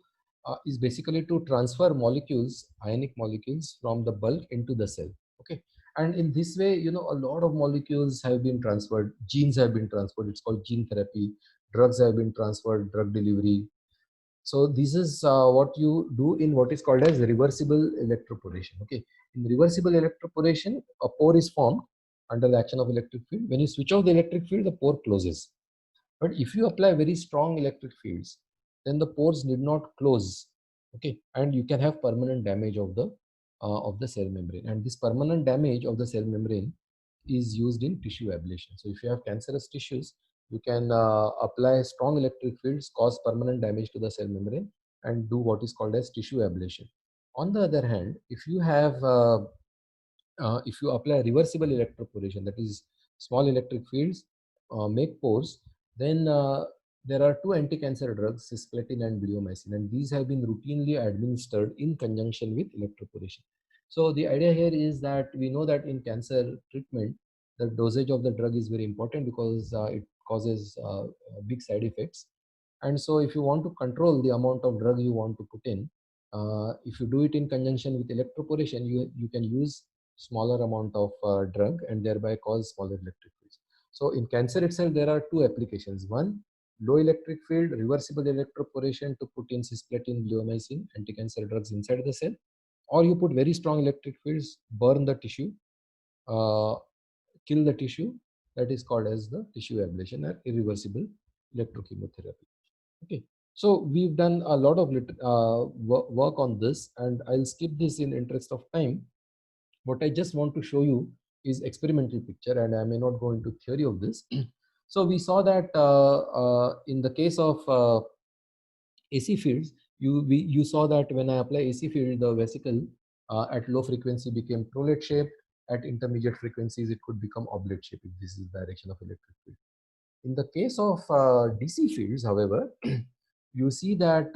is basically to transfer molecules, ionic molecules, from the bulk into the cell. Okay, and in this way, a lot of molecules have been transferred, genes have been transferred. It's called gene therapy. Drugs have been transferred, drug delivery. So this is what you do in what is called as reversible electroporation. Okay, in reversible electroporation, a pore is formed under the action of electric field. When you switch off the electric field, the pore closes. But if you apply very strong electric fields, then the pores need not close. Okay, and you can have permanent damage of the cell membrane. And this permanent damage of the cell membrane is used in tissue ablation. So if you have cancerous tissues, you can apply strong electric fields, cause permanent damage to the cell membrane, and do what is called as tissue ablation. On the other hand, if you apply reversible electroporation, that is small electric fields make pores, then there are two anti-cancer drugs, cisplatin and bleomycin, and these have been routinely administered in conjunction with electroporation. So the idea here is that we know that in cancer treatment, the dosage of the drug is very important because it causes big side effects. And so if you want to control the amount of drug you want to put in, if you do it in conjunction with electroporation, you can use smaller amount of drug and thereby cause smaller electric fields. So in cancer itself, there are two applications. One, low electric field, reversible electroporation to put in cisplatin, bleomycin, anti-cancer drugs inside the cell, or you put very strong electric fields, burn the tissue, uh, kill the tissue. That is called as the tissue ablation or irreversible electrochemotherapy. Okay, so we've done a lot of work on this, and I'll skip this in interest of time. What I just want to show you is experimental picture, and I may not go into theory of this. So we saw that in the case of AC fields, you saw that when I apply AC field, the vesicle at low frequency became prolet shaped. At intermediate frequencies, it could become oblate shaped if this is the direction of electric field. In the case of DC fields, however, you see that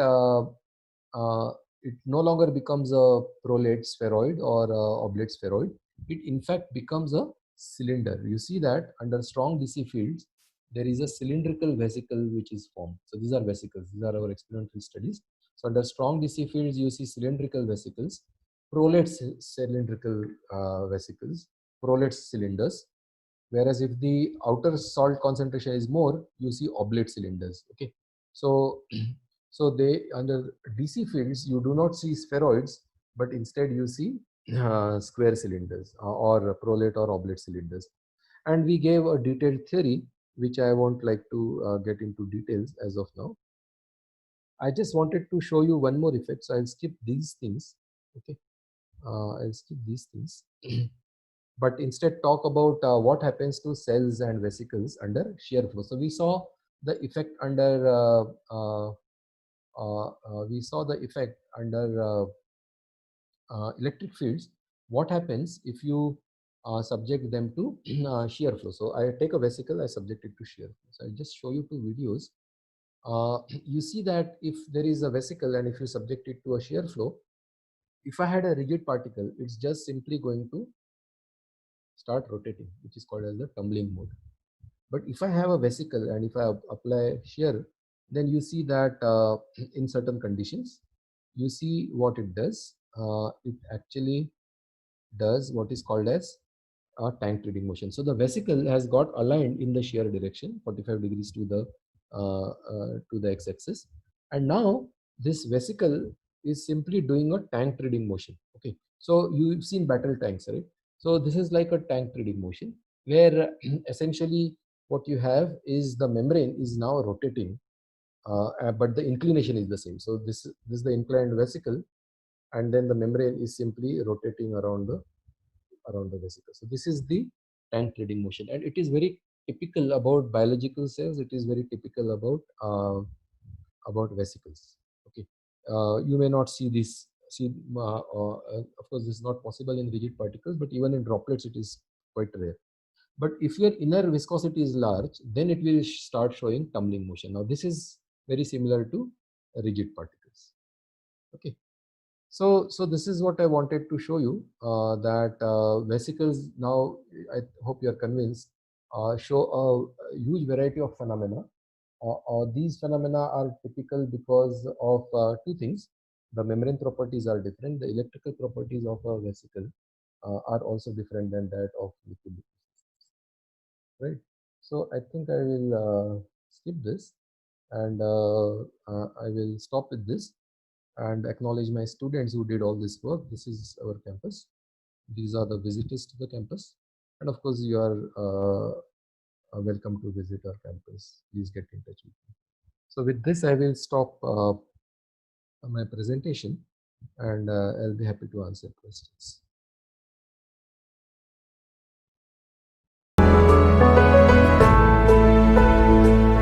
it no longer becomes a prolate spheroid or a oblate spheroid. It in fact becomes a cylinder. You see that under strong DC fields, there is a cylindrical vesicle which is formed. So these are vesicles. These are our experimental studies. So under strong DC fields, you see cylindrical vesicles, prolate cylindrical vesicles, prolate cylinders. Whereas if the outer salt concentration is more, you see oblate cylinders. Okay, so so they under DC fields you do not see spheroids, but instead you see square cylinders or prolate or oblate cylinders. And we gave a detailed theory which I won't like to get into details as of now. I just wanted to show you one more effect, so I'll skip these things. Okay, I'll skip these things. But instead talk about what happens to cells and vesicles under shear flow. So we saw the effect under electric fields. What happens if you subject them to shear flow? So I take a vesicle, I subject it to shear flow. So I'll just show you two videos. You see that if there is a vesicle and if you subject it to a shear flow, if I had a rigid particle, it's just simply going to start rotating, which is called as the tumbling mode. But if I have a vesicle and if I apply shear, then you see that in certain conditions, you see what it does. It actually does what is called as a tank treading motion. So the vesicle has got aligned in the shear direction, 45 degrees to the x-axis, and now this vesicle is simply doing a tank treading motion. Okay, so you've seen battle tanks, right? So this is like a tank treading motion where essentially what you have is the membrane is now rotating, but the inclination is the same. So this is the inclined vesicle, and then the membrane is simply rotating around the vesicle. So this is the tank treading motion, and it is very typical about biological cells. It is very typical about vesicles. Okay, you may not see this. Of course, this is not possible in rigid particles, but even in droplets, it is quite rare. But if your inner viscosity is large, then it will start showing tumbling motion. Now, this is very similar to rigid particles. Okay. So this is what I wanted to show you, that vesicles now, I hope you are convinced, show a huge variety of phenomena. These phenomena are typical because of two things. The membrane properties are different. The electrical properties of a vesicle are also different than that of liquid, right? So I think I will skip this, and I will stop with this and acknowledge my students who did all this work. This is our campus. These are the visitors to the campus. And of course, you are welcome to visit our campus. Please get in touch with me. So with this, I will stop my presentation, and I'll be happy to answer questions.